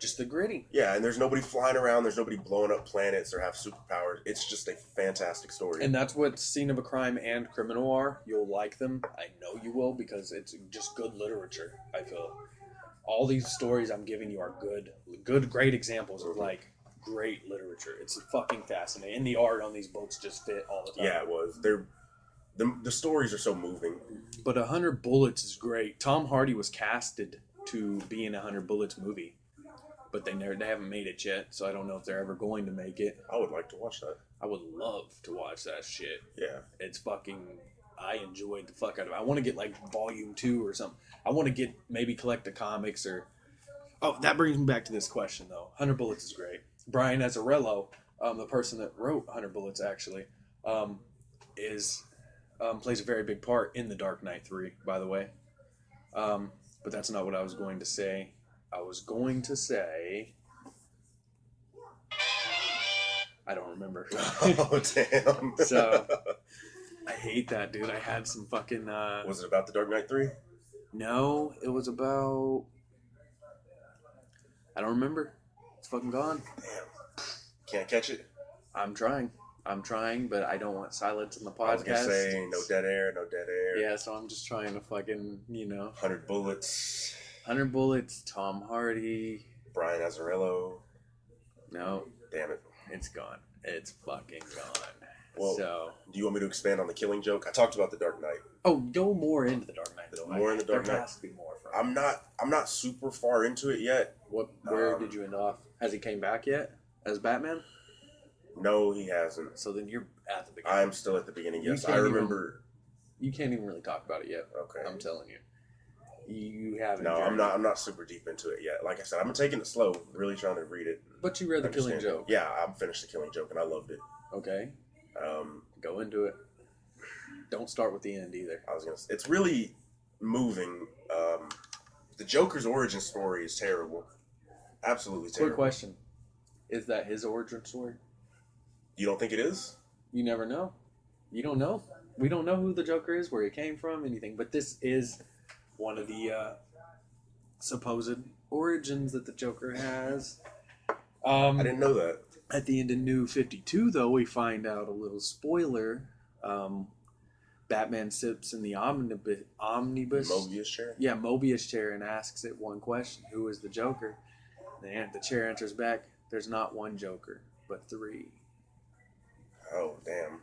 Speaker 1: just the gritty.
Speaker 2: Yeah, and there's nobody flying around, there's nobody blowing up planets or have superpowers. It's just a fantastic story.
Speaker 1: And that's what Scene of a Crime and Criminal are. You'll like them. I know you will, because it's just good literature, I feel. All these stories I'm giving you are great examples of like great literature. It's fucking fascinating. And the art on these books just fit all the time.
Speaker 2: Yeah, it was. The stories are so moving.
Speaker 1: But 100 Bullets is great. Tom Hardy was casted to be in a 100 Bullets movie, but they haven't made it yet, so I don't know if they're ever going to make it.
Speaker 2: I would like to watch that.
Speaker 1: I would love to watch that shit.
Speaker 2: Yeah.
Speaker 1: It's fucking... I enjoyed the fuck out of it. I want to get like volume 2 or something. I want to maybe collect the comics or... Oh, that brings me back to this question though. 100 Bullets is great. Brian Azzarello, the person that wrote 100 Bullets actually, plays a very big part in The Dark Knight 3, by the way. But that's not what I was going to say. I was going to say... I don't remember.
Speaker 2: Oh, damn.
Speaker 1: So, I hate that, dude. I had some fucking...
Speaker 2: Was it about The Dark Knight 3?
Speaker 1: No, it was about... I don't remember. It's fucking gone.
Speaker 2: Damn. Can't catch it?
Speaker 1: I'm trying, but I don't want silence in the podcast.
Speaker 2: I was gonna say, no dead air.
Speaker 1: Yeah, so I'm just trying to fucking,
Speaker 2: 100 Bullets.
Speaker 1: 100 Bullets, Tom Hardy.
Speaker 2: Brian Azzarello.
Speaker 1: No.
Speaker 2: Damn it.
Speaker 1: It's gone. It's fucking gone.
Speaker 2: Well,
Speaker 1: so,
Speaker 2: do you want me to expand on the Killing Joke? I talked about The Dark Knight.
Speaker 1: oh, go more into The Dark Knight, though.
Speaker 2: More in The Dark
Speaker 1: There
Speaker 2: Knight?
Speaker 1: has to be more from
Speaker 2: I'm not super far into it yet.
Speaker 1: Where did you end off? Has he came back yet as Batman?
Speaker 2: No, he hasn't.
Speaker 1: So then you're at the beginning.
Speaker 2: I'm still at the beginning,
Speaker 1: You
Speaker 2: yes.
Speaker 1: can't
Speaker 2: I
Speaker 1: even-
Speaker 2: remember...
Speaker 1: You can't even really talk about it yet.
Speaker 2: Okay.
Speaker 1: I'm telling you. You haven't.
Speaker 2: No, I'm not super deep into it yet. Like I said, I'm taking it slow, really trying to read it.
Speaker 1: But you read The Killing
Speaker 2: understand it.
Speaker 1: Joke.
Speaker 2: Yeah, I finished The Killing Joke, and I loved it.
Speaker 1: Okay.
Speaker 2: Um,
Speaker 1: Go into it. Don't start with the end either.
Speaker 2: I was gonna say, it's really moving. The Joker's origin story is terrible. Absolutely terrible.
Speaker 1: Quick question. Is that his origin story?
Speaker 2: You don't think it is?
Speaker 1: You never know. You don't know. We don't know who the Joker is, where he came from, anything. But this is one of the supposed origins that the Joker has.
Speaker 2: I didn't know that.
Speaker 1: At the end of New 52, though, we find out a little spoiler. Batman sits in the omnibus.
Speaker 2: Mobius chair?
Speaker 1: Yeah, Mobius chair, and asks it one question: who is the Joker? And the chair answers back: there's not one Joker, but 3.
Speaker 2: Oh, damn.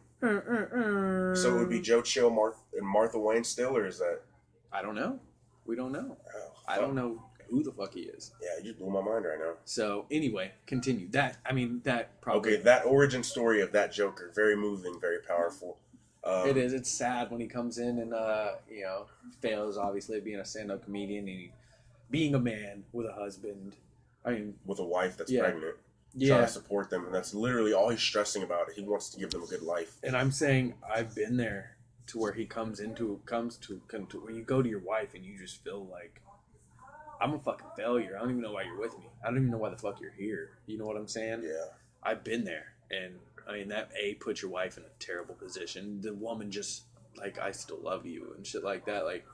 Speaker 2: So it would be Joe Chill and Martha Wayne still, or is that...
Speaker 1: I don't know. We don't know.
Speaker 2: Oh,
Speaker 1: I don't know who the fuck he is.
Speaker 2: Yeah, you just blew my mind right now.
Speaker 1: So anyway, continue. That probably...
Speaker 2: Okay, that origin story of that Joker, very moving, very powerful.
Speaker 1: It is. It's sad when he comes in and, fails, obviously, at being a stand-up comedian and being a man with a husband. I mean...
Speaker 2: With a wife that's
Speaker 1: Yeah.
Speaker 2: pregnant.
Speaker 1: Yeah.
Speaker 2: Trying to support them, and that's literally all he's stressing about. He wants to give them a good life.
Speaker 1: And I'm saying I've been there to where he comes to when you go to your wife and you just feel like I'm a fucking failure. I don't even know why you're with me. I don't even know why the fuck you're here. You know what I'm saying?
Speaker 2: Yeah.
Speaker 1: I've been there, and I mean that puts your wife in a terrible position. The woman just like, I still love you and shit like that. Like,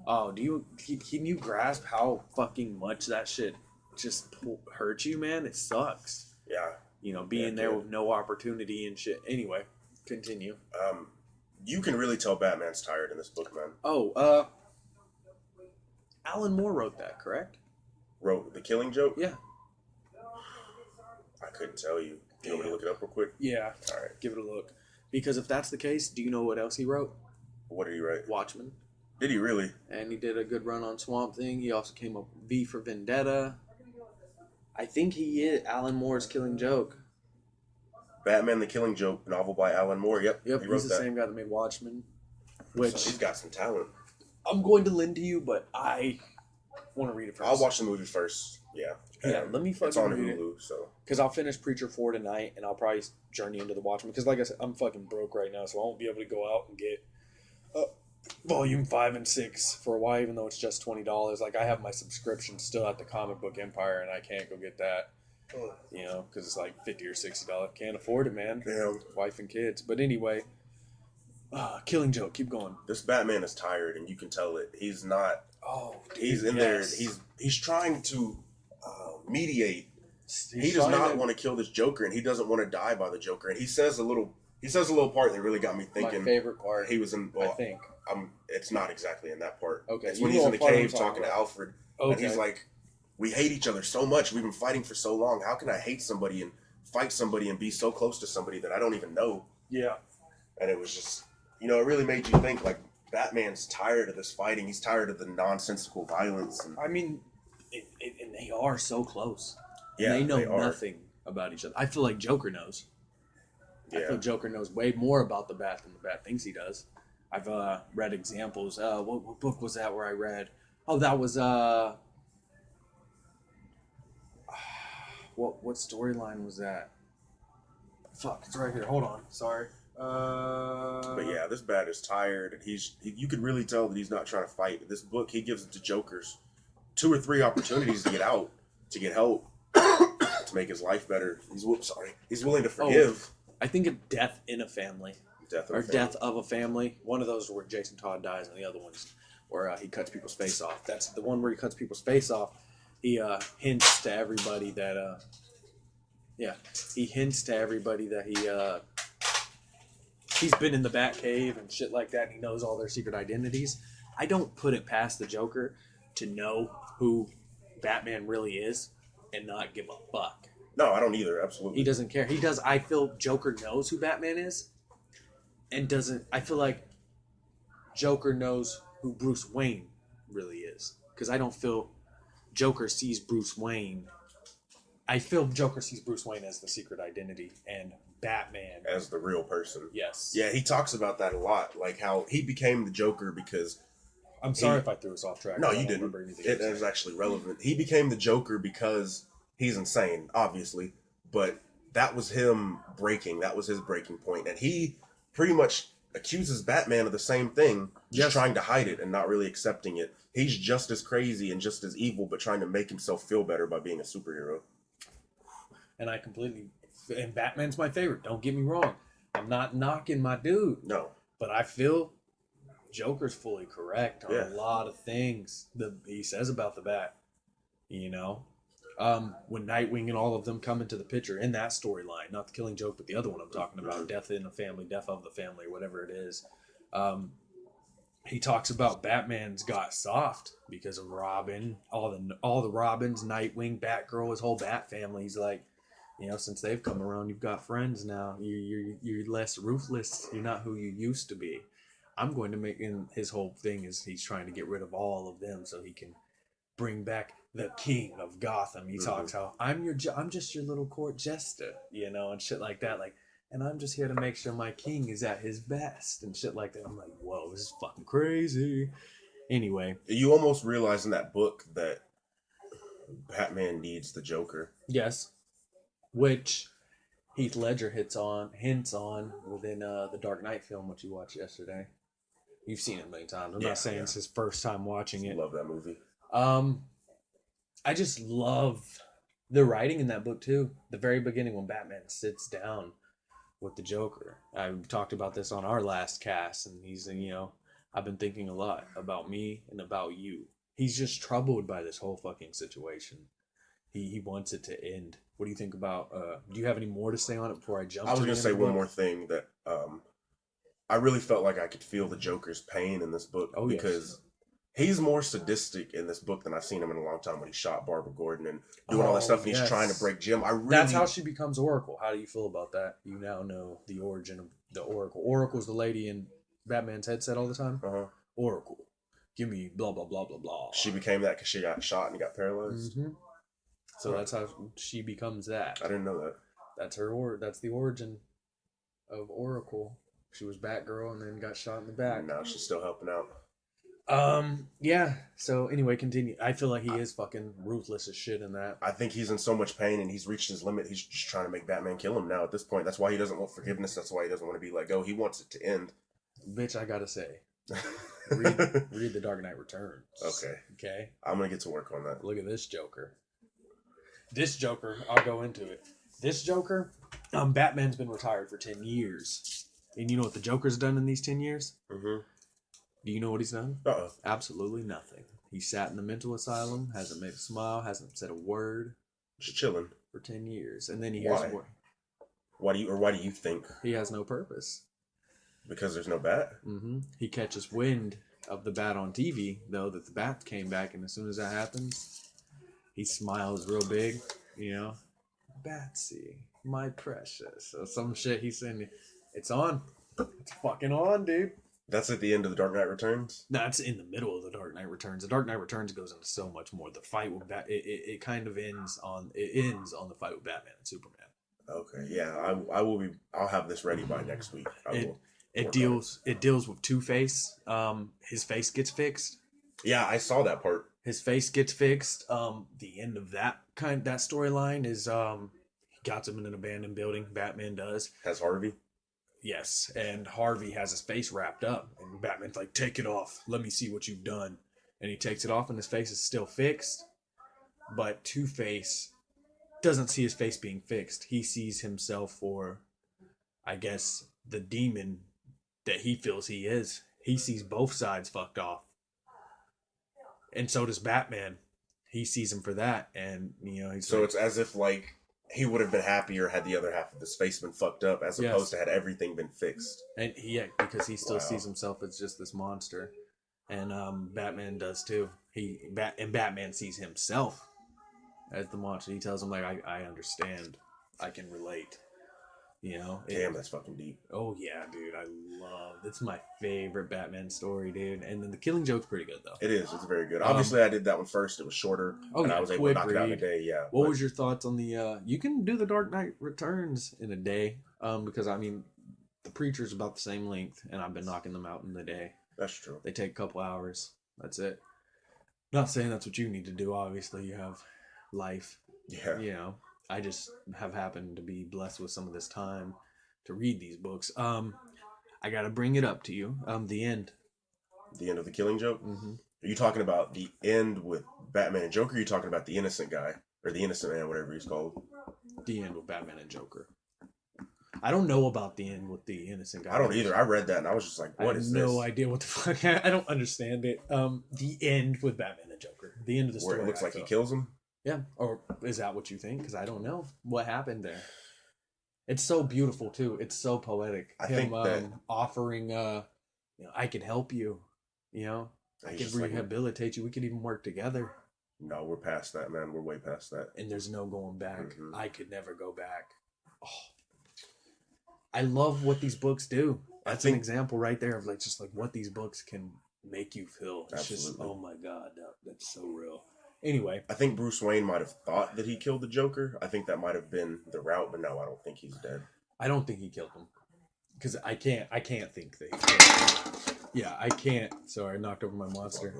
Speaker 1: oh, can you grasp how fucking much that shit just hurt you, man, it sucks.
Speaker 2: Yeah.
Speaker 1: Being there with no opportunity and shit. Anyway, continue.
Speaker 2: You can really tell Batman's tired in this book, man.
Speaker 1: Oh, Alan Moore wrote that, correct?
Speaker 2: Wrote The Killing Joke?
Speaker 1: Yeah.
Speaker 2: I couldn't tell you. You want me to look it up real quick?
Speaker 1: Yeah.
Speaker 2: All right.
Speaker 1: Give it a look. Because if that's the case, do you know what else he wrote?
Speaker 2: What did he write?
Speaker 1: Watchmen.
Speaker 2: Did he really?
Speaker 1: And he did a good run on Swamp Thing. He also came up with V for Vendetta. I think he is Alan Moore's Killing Joke.
Speaker 2: Batman the Killing Joke, novel by Alan Moore. Yep,
Speaker 1: Yep,
Speaker 2: he wrote
Speaker 1: he's the
Speaker 2: that.
Speaker 1: same guy that made Watchmen.
Speaker 2: So
Speaker 1: Which
Speaker 2: he's got some talent.
Speaker 1: I'm going to lend to you, but I want to read it first.
Speaker 2: I'll watch the movie first. Yeah.
Speaker 1: Yeah,
Speaker 2: And
Speaker 1: let me
Speaker 2: it's
Speaker 1: fucking
Speaker 2: on
Speaker 1: read it.
Speaker 2: Hulu, so.
Speaker 1: Because I'll finish Preacher 4 tonight, and I'll probably journey into the Watchmen. Because like I said, I'm fucking broke right now, so I won't be able to go out and get Volume 5 and 6 for a while, even though it's just $20. Like, I have my subscription still at the Comic Book Empire, and I can't go get that. Because it's like $50 or $60. Can't afford it, man.
Speaker 2: Damn.
Speaker 1: Wife and kids. But anyway, Killing Joke. Keep going.
Speaker 2: This Batman is tired, and you can tell it. He's not.
Speaker 1: Oh, dude,
Speaker 2: He's in
Speaker 1: yes.
Speaker 2: there. He's trying to mediate. He
Speaker 1: He's
Speaker 2: does
Speaker 1: trying
Speaker 2: not
Speaker 1: to-
Speaker 2: want to kill this Joker, and he doesn't want to die by the Joker. And he says a little part that really got me thinking.
Speaker 1: My favorite part,
Speaker 2: He was in.
Speaker 1: I
Speaker 2: Well,
Speaker 1: think.
Speaker 2: it's not exactly in that part.
Speaker 1: Okay,
Speaker 2: It's
Speaker 1: you
Speaker 2: when
Speaker 1: know
Speaker 2: he's in
Speaker 1: what
Speaker 2: the
Speaker 1: part I'm
Speaker 2: cave
Speaker 1: talking
Speaker 2: talking to
Speaker 1: about.
Speaker 2: Alfred,
Speaker 1: Okay.
Speaker 2: and he's like, "We hate each other so much. We've been fighting for so long. How can I hate somebody and fight somebody and be so close to somebody that I don't even know?"
Speaker 1: Yeah.
Speaker 2: And it was just, it really made you think, like, Batman's tired of this fighting. He's tired of the nonsensical violence. And,
Speaker 1: I mean, and they are so close.
Speaker 2: yeah,
Speaker 1: they know
Speaker 2: are.
Speaker 1: nothing about each other. I feel like Joker knows. I
Speaker 2: Yeah.
Speaker 1: feel Joker knows way more about the Bat than the Bat thinks he does. I've read examples. What book was that where I read? Oh, that was what storyline was that? Fuck, it's right here. Hold on. Sorry.
Speaker 2: But yeah, this Bat is tired, and you can really tell that he's not trying to fight. This book, he gives it to Jokers 2 or 3 opportunities to get out, to get help, to make his life better. He's willing to forgive.
Speaker 1: I think of Death in a Family.
Speaker 2: Death of
Speaker 1: Or
Speaker 2: a Family.
Speaker 1: Death of a Family. One of those where Jason Todd dies, and the other one's where he cuts people's face off. That's the one where he cuts people's face off. He hints to everybody that he's been in the Batcave and shit like that, and he knows all their secret identities. I don't put it past the Joker to know who Batman really is and not give a fuck.
Speaker 2: No, I don't either. Absolutely.
Speaker 1: He doesn't care. He does. I feel Joker knows who Batman is, and doesn't. I feel like Joker knows who Bruce Wayne really is, because I don't feel Joker sees Bruce Wayne. I feel Joker sees Bruce Wayne as the secret identity, and Batman
Speaker 2: As the real person.
Speaker 1: Yes.
Speaker 2: Yeah, he talks about that a lot, like how he became the Joker because.
Speaker 1: I'm sorry if I threw us off track.
Speaker 2: No,
Speaker 1: I
Speaker 2: you
Speaker 1: don't
Speaker 2: didn't.
Speaker 1: remember anything
Speaker 2: It
Speaker 1: you
Speaker 2: is
Speaker 1: said.
Speaker 2: actually relevant. He became the Joker because he's insane, obviously, but that was him breaking. That was his breaking point, and he pretty much accuses Batman of the same thing, just
Speaker 1: Yes.
Speaker 2: trying to hide it and not really accepting it. He's just as crazy and just as evil, but trying to make himself feel better by being a superhero.
Speaker 1: And and Batman's my favorite. Don't get me wrong. I'm not knocking my dude,
Speaker 2: No,
Speaker 1: but I feel Joker's fully correct on
Speaker 2: Yeah.
Speaker 1: a lot of things that he says about the Bat. You know, when Nightwing and all of them come into the picture in that storyline, not the Killing Joke, but the other one I'm talking about, Death in the Family, Death of the Family, whatever it is. He talks about Batman's got soft because of Robin, all the Robins, Nightwing, Batgirl, his whole Bat family. He's like, since they've come around, you've got friends now. You're less ruthless. You're not who you used to be. I'm going to make, and his whole thing is he's trying to get rid of all of them so he can bring back the king of Gotham. He talks how I'm just your little court jester, and shit like that. Like, and I'm just here to make sure my king is at his best and shit like that. I'm like, whoa, this is fucking crazy. Anyway,
Speaker 2: you almost realize in that book that Batman needs the Joker.
Speaker 1: yes, which Heath Ledger hints on within the Dark Knight film, which you watched yesterday. You've seen it many times. I'm
Speaker 2: Yeah,
Speaker 1: not saying
Speaker 2: yeah.
Speaker 1: it's his first time watching it.
Speaker 2: Love that movie.
Speaker 1: I just love the writing in that book too. The very beginning when Batman sits down with the Joker. I talked about this on our last cast, and he's, I've been thinking a lot about me and about you. He's just troubled by this whole fucking situation. He wants it to end. What do you think about? Do you have any more to say on it before I jump?
Speaker 2: I was going to say one more thing that I really felt like I could feel the Joker's pain in this book because he's more sadistic in this book than I've seen him in a long time when he shot Barbara Gordon and doing all that stuff and he's trying to break Jim.
Speaker 1: That's how she becomes Oracle. How do you feel about that? You now know the origin of the Oracle. Oracle's the lady in Batman's headset all the time. Oracle. Give me blah, blah, blah, blah, blah.
Speaker 2: She became that because she got shot and got paralyzed?
Speaker 1: Mm-hmm. So that's how she becomes that.
Speaker 2: I didn't know that.
Speaker 1: That's that's the origin of Oracle. She was Batgirl and then got shot in the back.
Speaker 2: And now she's still helping out.
Speaker 1: Yeah. So anyway, continue. I feel like he is fucking ruthless as shit in that.
Speaker 2: I think he's in so much pain and he's reached his limit. He's just trying to make Batman kill him now at this point. That's why he doesn't want forgiveness. That's why he doesn't want to be let go. He wants it to end.
Speaker 1: Bitch, I gotta say. read The Dark Knight Returns. Okay.
Speaker 2: I'm gonna get to work on that.
Speaker 1: Look at this Joker. I'll go into it. This Joker, Batman's been retired for 10 years. And you know what the Joker's done in these 10 years?
Speaker 2: Mm-hmm.
Speaker 1: Do you know what he's done?
Speaker 2: Uh-oh.
Speaker 1: Absolutely nothing. He sat in the mental asylum, hasn't made a smile, hasn't said a word.
Speaker 2: Just chilling.
Speaker 1: For 10 years. And then he hears more.
Speaker 2: Why do you think?
Speaker 1: He has no purpose.
Speaker 2: Because there's no bat?
Speaker 1: Mm-hmm. He catches wind of the bat on TV, though, that the bat came back, and as soon as that happens, he smiles real big, you know. Batsy, my precious. Or some shit he's saying. It's on. It's fucking on, dude.
Speaker 2: That's at the end of The Dark Knight Returns?
Speaker 1: No, it's in the middle of The Dark Knight Returns. The Dark Knight Returns goes into so much more. The fight with it kind of ends on the fight with Batman and Superman.
Speaker 2: Okay, yeah, I'll have this ready by next week. It deals
Speaker 1: with Two-Face. His face gets fixed.
Speaker 2: Yeah, I saw that part.
Speaker 1: His face gets fixed. The end of that storyline is he got him in an abandoned building. Batman does.
Speaker 2: Has Harvey?
Speaker 1: Yes, and Harvey has his face wrapped up, and Batman's like, "Take it off. Let me see what you've done." And he takes it off, and his face is still fixed. But Two-Face doesn't see his face being fixed. He sees himself for, I guess, the demon that he feels he is. He sees both sides fucked off. And so does Batman. He sees him for that, and he's
Speaker 2: so it's as if like he would have been happier had the other half of his face been fucked up, as opposed to had everything been fixed.
Speaker 1: And because he still sees himself as just this monster, and Batman does too. And Batman sees himself as the monster. He tells him like, I understand, I can relate.
Speaker 2: Damn, that's fucking deep.
Speaker 1: Oh yeah, dude, it's my favorite Batman story, dude. And then The Killing Joke's pretty good though.
Speaker 2: It is. It's very good. Obviously, I did that one first. It was shorter, and I was able to knock it out in a day. Yeah.
Speaker 1: What was your thoughts on the? You can do The Dark Knight Returns in a day, because I mean, The Preacher's about the same length, and I've been knocking them out in the day.
Speaker 2: That's true.
Speaker 1: They take a couple hours. That's it. Not saying that's what you need to do. Obviously, you have life.
Speaker 2: Yeah.
Speaker 1: I just have happened to be blessed with some of this time to read these books. I gotta bring it up to you. The end.
Speaker 2: The end of The Killing Joke?
Speaker 1: Mm-hmm.
Speaker 2: Are you talking about the end with Batman and Joker, or are you talking about the innocent guy? Or the innocent man, whatever he's called?
Speaker 1: The end with Batman and Joker. I don't know about the end with the innocent guy.
Speaker 2: I don't either. I read that and I was just like, what is this? I have
Speaker 1: no idea what the fuck. I don't understand it. The end with Batman and Joker. The end of the story.
Speaker 2: Where it looks like he kills him?
Speaker 1: Yeah, or is that what you think? Because I don't know what happened there. It's so beautiful too. It's so poetic.
Speaker 2: I think that
Speaker 1: offering, I can help you. I can rehabilitate you. We could even work together.
Speaker 2: No, we're past that, man. We're way past that.
Speaker 1: And there's no going back.
Speaker 2: Mm-hmm.
Speaker 1: I could never go back. Oh, I love what these books do. That's an example right there of just what these books can make you feel. It's
Speaker 2: Absolutely.
Speaker 1: Just, oh my God, that's so real. Anyway,
Speaker 2: I think Bruce Wayne might have thought that he killed the Joker. I think that might have been the route, but no, I don't think he's dead.
Speaker 1: I don't think he killed him, because I can't think that he killed him. Yeah, I can't. Sorry, I knocked over my monster.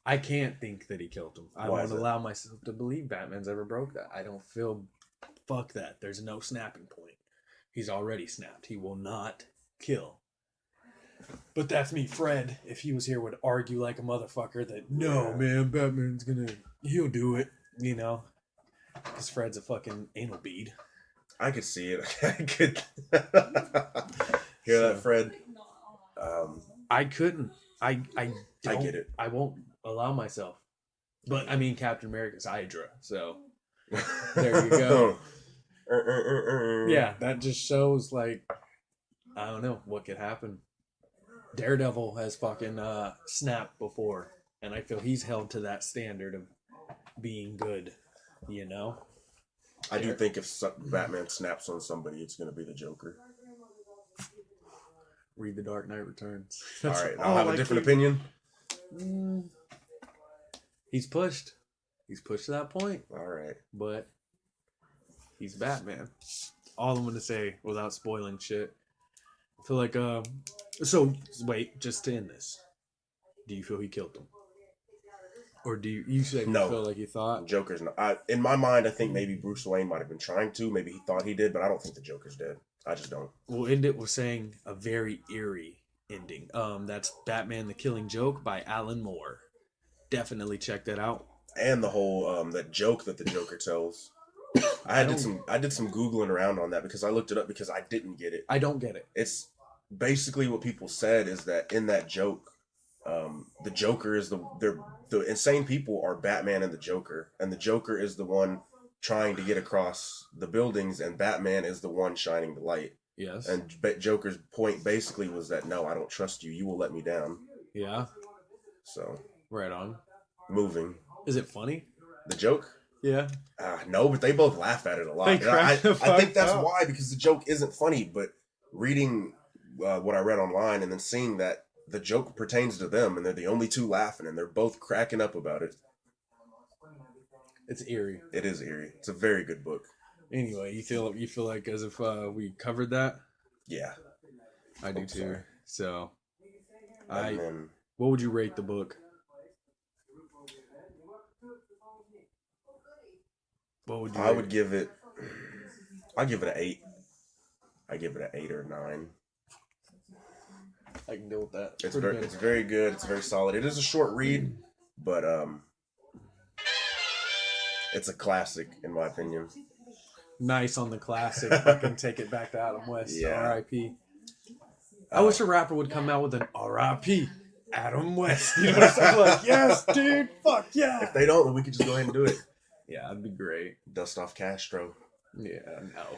Speaker 1: I can't think that he killed him. I won't allow myself to believe Batman's ever broke that. I don't feel. Fuck that. There's no snapping point. He's already snapped. He will not kill. But that's me. Fred, if he was here, would argue like a motherfucker that, no, man, Batman's he'll do it, Because Fred's a fucking anal bead.
Speaker 2: I could see it. I could hear that, Fred.
Speaker 1: I couldn't. I
Speaker 2: get it.
Speaker 1: I won't allow myself. But, I mean, Captain America's Hydra, so There you go. Yeah, that just shows, like, I don't know what could happen. Daredevil has fucking snapped before, and I feel he's held to that standard of being good, you know?
Speaker 2: I do think if Batman snaps on somebody, it's going to be the Joker.
Speaker 1: Read The Dark Knight Returns.
Speaker 2: All right, I'll have a different opinion.
Speaker 1: He's pushed. He's pushed to that point.
Speaker 2: All right.
Speaker 1: But he's Batman. All I'm going to say without spoiling shit. I feel like, so, wait, just to end this. Do you feel he killed him? Or do you said
Speaker 2: No.
Speaker 1: You feel like you thought?
Speaker 2: Joker's not. In my mind, I think maybe Bruce Wayne might have been trying to. Maybe he thought he did, but I don't think the Joker's dead. I just don't.
Speaker 1: We'll end it with saying a very eerie ending. That's Batman the Killing Joke by Alan Moore. Definitely check that out.
Speaker 2: And the whole that joke that the Joker tells. I did some Googling around on that because I looked it up because I didn't get it.
Speaker 1: I don't get it.
Speaker 2: It's basically what people said is that in that joke, the Joker is the insane people are Batman and the Joker, and the Joker is the one trying to get across the buildings, and Batman is the one shining the light.
Speaker 1: Yes.
Speaker 2: And Joker's point basically was that no, I don't trust you. You will let me down.
Speaker 1: Yeah.
Speaker 2: So
Speaker 1: Right on.
Speaker 2: moving.
Speaker 1: Is it funny?
Speaker 2: The joke?
Speaker 1: Yeah.
Speaker 2: No, but they both laugh at it a lot.
Speaker 1: They
Speaker 2: And I
Speaker 1: crack the
Speaker 2: think that's
Speaker 1: fuck up.
Speaker 2: why, because the joke isn't funny, but reading what I read online and then seeing that the joke pertains to them and they're the only two laughing and they're both cracking up about it.
Speaker 1: It's eerie.
Speaker 2: It is eerie. It's a very good book.
Speaker 1: Anyway, you feel like as if we covered that?
Speaker 2: Yeah.
Speaker 1: I do
Speaker 2: Hope
Speaker 1: too.
Speaker 2: so.
Speaker 1: So,
Speaker 2: And then
Speaker 1: what would you rate the book? What would you?
Speaker 2: I would give it. I give it an 8. I give it an 8 or a 9.
Speaker 1: I can deal with that.
Speaker 2: It's
Speaker 1: Pretty
Speaker 2: very,
Speaker 1: good.
Speaker 2: it's very good. It's very solid. It is a short read, but it's a classic in my opinion.
Speaker 1: Nice on the classic. Fucking take it back to Adam West.
Speaker 2: Yeah.
Speaker 1: R.I.P. I wish a rapper would come out with an R.I.P. Adam West. You know what I'm saying? Like, yes, dude. Fuck yeah.
Speaker 2: If they don't, then we could just go ahead and do it.
Speaker 1: Yeah, that'd be great.
Speaker 2: Dust off Castro.
Speaker 1: Yeah, no.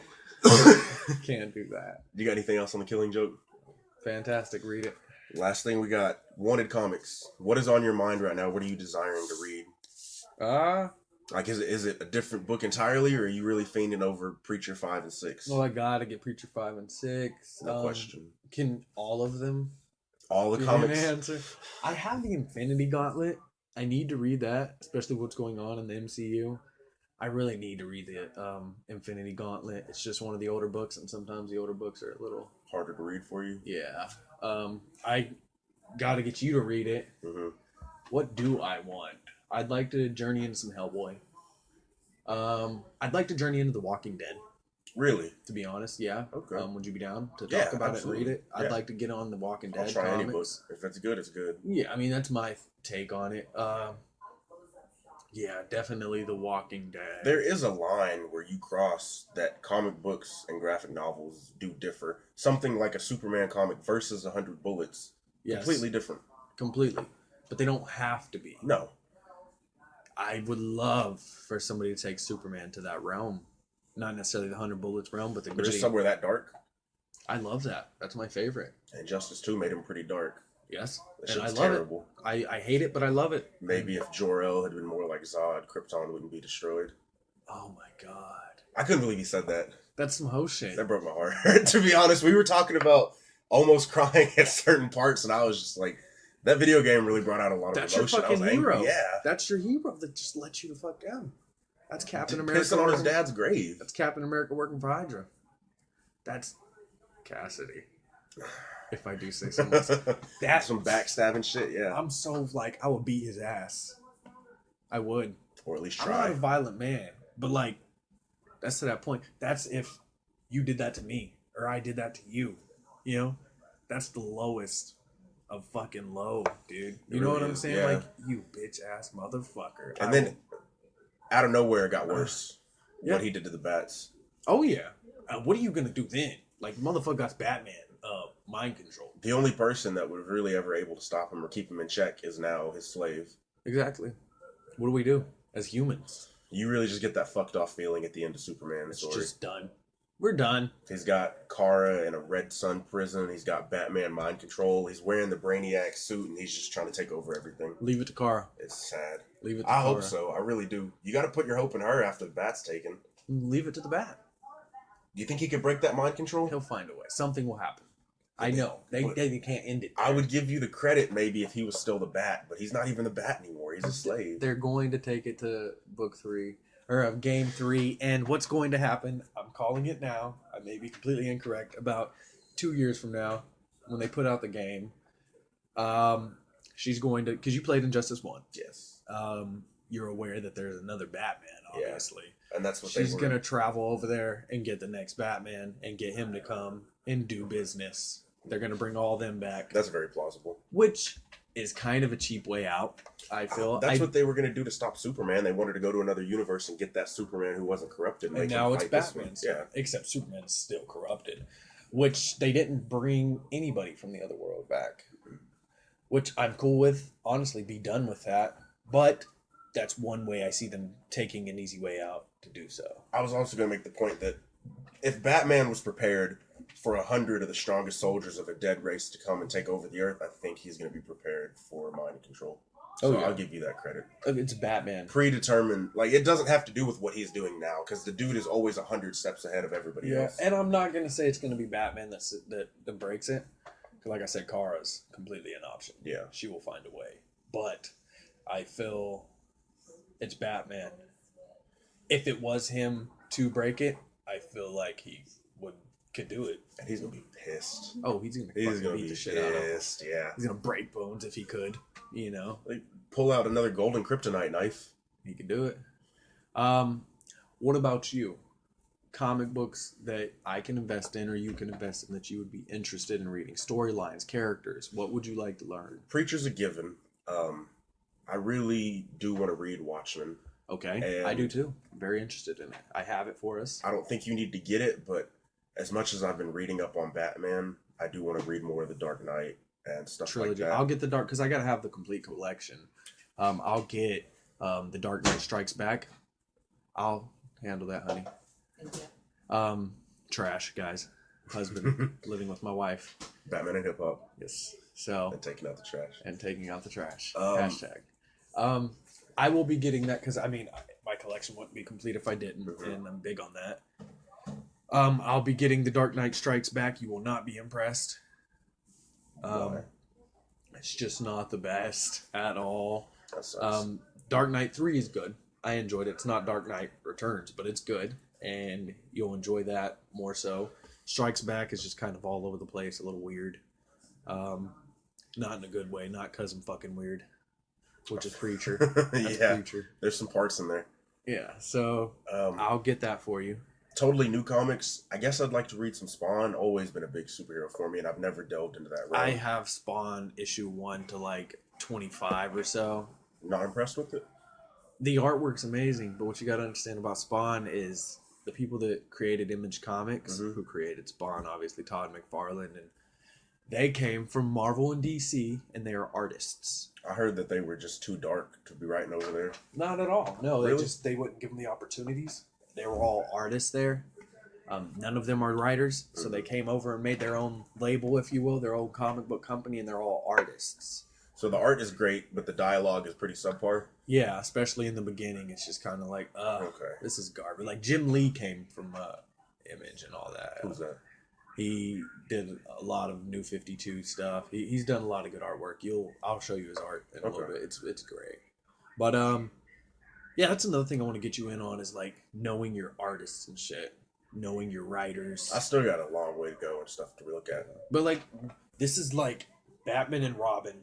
Speaker 1: Can't do that.
Speaker 2: You got anything else on the Killing Joke?
Speaker 1: Fantastic. Read it.
Speaker 2: Last thing we got, Wanted Comics. What is on your mind right now? What are you desiring to read? Like, is it a different book entirely, or are you really fiending over Preacher 5 and 6?
Speaker 1: Well, I gotta get Preacher 5 and 6.
Speaker 2: No question.
Speaker 1: Can all of them?
Speaker 2: All the
Speaker 1: give me an
Speaker 2: comics.
Speaker 1: answer? I have the Infinity Gauntlet. I need to read that, especially what's going on in the MCU. I really need to read the Infinity Gauntlet. It's just one of the older books, and sometimes the older books are a little
Speaker 2: Harder to read for you.
Speaker 1: yeah. I gotta get you to read it.
Speaker 2: Mm-hmm.
Speaker 1: What do I want? I'd like to journey into some Hellboy. I'd like to journey into The Walking Dead.
Speaker 2: Really?
Speaker 1: To be honest, yeah.
Speaker 2: Okay.
Speaker 1: Would you be down to
Speaker 2: Yeah,
Speaker 1: talk about
Speaker 2: absolutely.
Speaker 1: it and read it? I'd
Speaker 2: Yeah.
Speaker 1: like to get on The Walking Dead
Speaker 2: I'll try any book.
Speaker 1: comics.
Speaker 2: If it's good, it's good.
Speaker 1: Yeah, I mean that's my take on it. Yeah, definitely The Walking Dead.
Speaker 2: There is a line where you cross that comic books and graphic novels do differ. Something like a Superman comic versus 100 Bullets.
Speaker 1: Yes,
Speaker 2: Completely different.
Speaker 1: completely. But they don't have to be.
Speaker 2: No.
Speaker 1: I would love for somebody to take Superman to that realm. Not necessarily the 100 Bullets realm, but the
Speaker 2: But
Speaker 1: gritty.
Speaker 2: just somewhere that dark.
Speaker 1: I love that. That's my favorite.
Speaker 2: And Justice 2 made him pretty dark.
Speaker 1: Yes.
Speaker 2: That
Speaker 1: And I
Speaker 2: shit's
Speaker 1: love
Speaker 2: terrible.
Speaker 1: it. I hate it, but I love it.
Speaker 2: Maybe if Jor-El had been more like Zod, Krypton wouldn't be destroyed.
Speaker 1: Oh my god.
Speaker 2: I couldn't believe he said that.
Speaker 1: That's some ho shit.
Speaker 2: That broke my heart. To be honest, we were talking about almost crying at certain parts, and I was just like, that video game really brought out a lot of
Speaker 1: That's your
Speaker 2: emotion. I was
Speaker 1: fucking
Speaker 2: angry.
Speaker 1: hero.
Speaker 2: Yeah.
Speaker 1: That's your hero that just lets you the fuck down. That's Captain
Speaker 2: Pissing
Speaker 1: America.
Speaker 2: on his
Speaker 1: working-
Speaker 2: dad's grave.
Speaker 1: That's Captain America working for Hydra. That's Cassidy. If I do say so myself. That's
Speaker 2: Some backstabbing shit, yeah.
Speaker 1: I'm so like I would beat his ass. I would.
Speaker 2: Or at least
Speaker 1: I'm not a
Speaker 2: try.
Speaker 1: violent man, but like that's to that point. That's if you did that to me or I did that to you. You know, that's the lowest of fucking low, dude. You
Speaker 2: It
Speaker 1: know
Speaker 2: really
Speaker 1: what I'm
Speaker 2: is,
Speaker 1: saying?
Speaker 2: yeah.
Speaker 1: Like you bitch ass motherfucker.
Speaker 2: And then out of nowhere it got worse.
Speaker 1: Yeah.
Speaker 2: What he did to the bats.
Speaker 1: oh yeah, what are you gonna do then? Like motherfucker got Batman mind control.
Speaker 2: The only person that was really ever able to stop him or keep him in check is now his slave.
Speaker 1: Exactly. What do we do as humans?
Speaker 2: You really just get that fucked off feeling at the end of Superman
Speaker 1: It's
Speaker 2: story.
Speaker 1: just done. We're done.
Speaker 2: He's got Kara in a Red Sun prison. He's got Batman mind control. He's wearing the Brainiac suit, and he's just trying to take over everything.
Speaker 1: Leave it to Kara.
Speaker 2: It's sad.
Speaker 1: Leave it to
Speaker 2: I
Speaker 1: Kara.
Speaker 2: hope so. I really do. You got to put your hope in her after the Bat's taken.
Speaker 1: Leave it to the Bat.
Speaker 2: Do you think he could break that mind control?
Speaker 1: He'll find a way. Something will happen. I know. They can't end it.
Speaker 2: I would give you the credit maybe if he was still the Bat, but he's not even the Bat anymore. He's a slave.
Speaker 1: They're going to take it to book 3 or game 3, and what's going to happen? I'm calling it now. I may be completely incorrect. About 2 years from now, when they put out the game, she's going to, because you played Injustice 1.
Speaker 2: Yes.
Speaker 1: You're aware that there's another Batman, obviously.
Speaker 2: And that's what
Speaker 1: She's going to travel over there and get the next Batman and get him to come and do business. They're going to bring all them back.
Speaker 2: That's very plausible.
Speaker 1: Which is kind of a cheap way out, I feel.
Speaker 2: That's what they were going to do to stop Superman. They wanted to go to another universe and get that Superman who wasn't corrupted.
Speaker 1: And now it's Batman.
Speaker 2: Yeah.
Speaker 1: Except Superman is still corrupted. Which they didn't bring anybody from the other world back. Which I'm cool with. Honestly, be done with that. But that's one way I see them taking an easy way out to do so.
Speaker 2: I was also going to make the point that if Batman was prepared for 100 of the strongest soldiers of a dead race to come and take over the Earth, I think he's going to be prepared for mind control. So I'll give you that credit.
Speaker 1: It's Batman.
Speaker 2: Predetermined. Like, it doesn't have to do with what he's doing now, because the dude is always 100 steps ahead of everybody else.
Speaker 1: And I'm not going to say it's going to be Batman that breaks it. Because like I said, Kara's completely an option.
Speaker 2: Yeah.
Speaker 1: She will find a way. But I feel it's Batman. If it was him to break it, I feel like he could do it.
Speaker 2: And he's going to be pissed.
Speaker 1: Oh, he's going to beat the shit out of him.
Speaker 2: Yeah.
Speaker 1: He's going to break bones if he could, you know.
Speaker 2: Like, pull out another golden kryptonite knife.
Speaker 1: He could do it. What about you? Comic books that I can invest in or you can invest in that you would be interested in reading? Storylines, characters. What would you like to learn?
Speaker 2: Preacher's a given. I really do want to read Watchmen.
Speaker 1: Okay, I do too. I'm very interested in it. I have it for us.
Speaker 2: I don't think you need to get it, but as much as I've been reading up on Batman, I do want to read more of the Dark Knight and stuff
Speaker 1: Trilogy.
Speaker 2: like that.
Speaker 1: I'll get the Dark, because I got to have the complete collection. I'll get the Dark Knight Strikes Back. I'll handle that, honey. Trash, guys. Husband, living with my wife.
Speaker 2: Batman and hip hop.
Speaker 1: Yes. So.
Speaker 2: And taking out the trash.
Speaker 1: Hashtag. I will be getting that because, I mean, my collection wouldn't be complete if I didn't, and I'm big on that. I'll be getting The Dark Knight Strikes Back. You will not be impressed. It's just not the best at all.
Speaker 2: That sucks.
Speaker 1: Dark Knight 3 is good. I enjoyed it. It's not Dark Knight Returns, but it's good, and you'll enjoy that more so. Strikes Back is just kind of all over the place, a little weird. Not in a good way, not because I'm fucking weird. Which is Preacher. That's
Speaker 2: Yeah.
Speaker 1: Preacher.
Speaker 2: There's some parts in there.
Speaker 1: Yeah, so I'll get that for you.
Speaker 2: Totally new comics. I guess I'd like to read some Spawn. Always been a big superhero for me, and I've never delved into that realm.
Speaker 1: I have Spawn issue 1 to like 25 or so.
Speaker 2: Not impressed with it.
Speaker 1: The artwork's amazing, but what you got to understand about Spawn is the people that created Image Comics, who created Spawn, obviously Todd McFarlane, and they came from Marvel and DC, and they are artists.
Speaker 2: I heard that they were just too dark to be writing over there.
Speaker 1: Not at all. No,
Speaker 2: Really?
Speaker 1: they wouldn't give them the opportunities. They were all artists there. None of them are writers, so they came over and made their own label, if you will, their own comic book company, and they're all artists.
Speaker 2: So the art is great, but the dialogue is pretty subpar.
Speaker 1: Yeah, especially in the beginning, it's just kind of like,
Speaker 2: Okay.
Speaker 1: this is garbage. Like Jim Lee came from Image and all that.
Speaker 2: Who's that?
Speaker 1: He did a lot of New 52 stuff. He's done a lot of good artwork. I'll show you his art in a little bit. It's great. But yeah, that's another thing I want to get you in on is like knowing your artists and shit, knowing your writers.
Speaker 2: I still got a long way to go and stuff to look at.
Speaker 1: But like, this is like Batman and Robin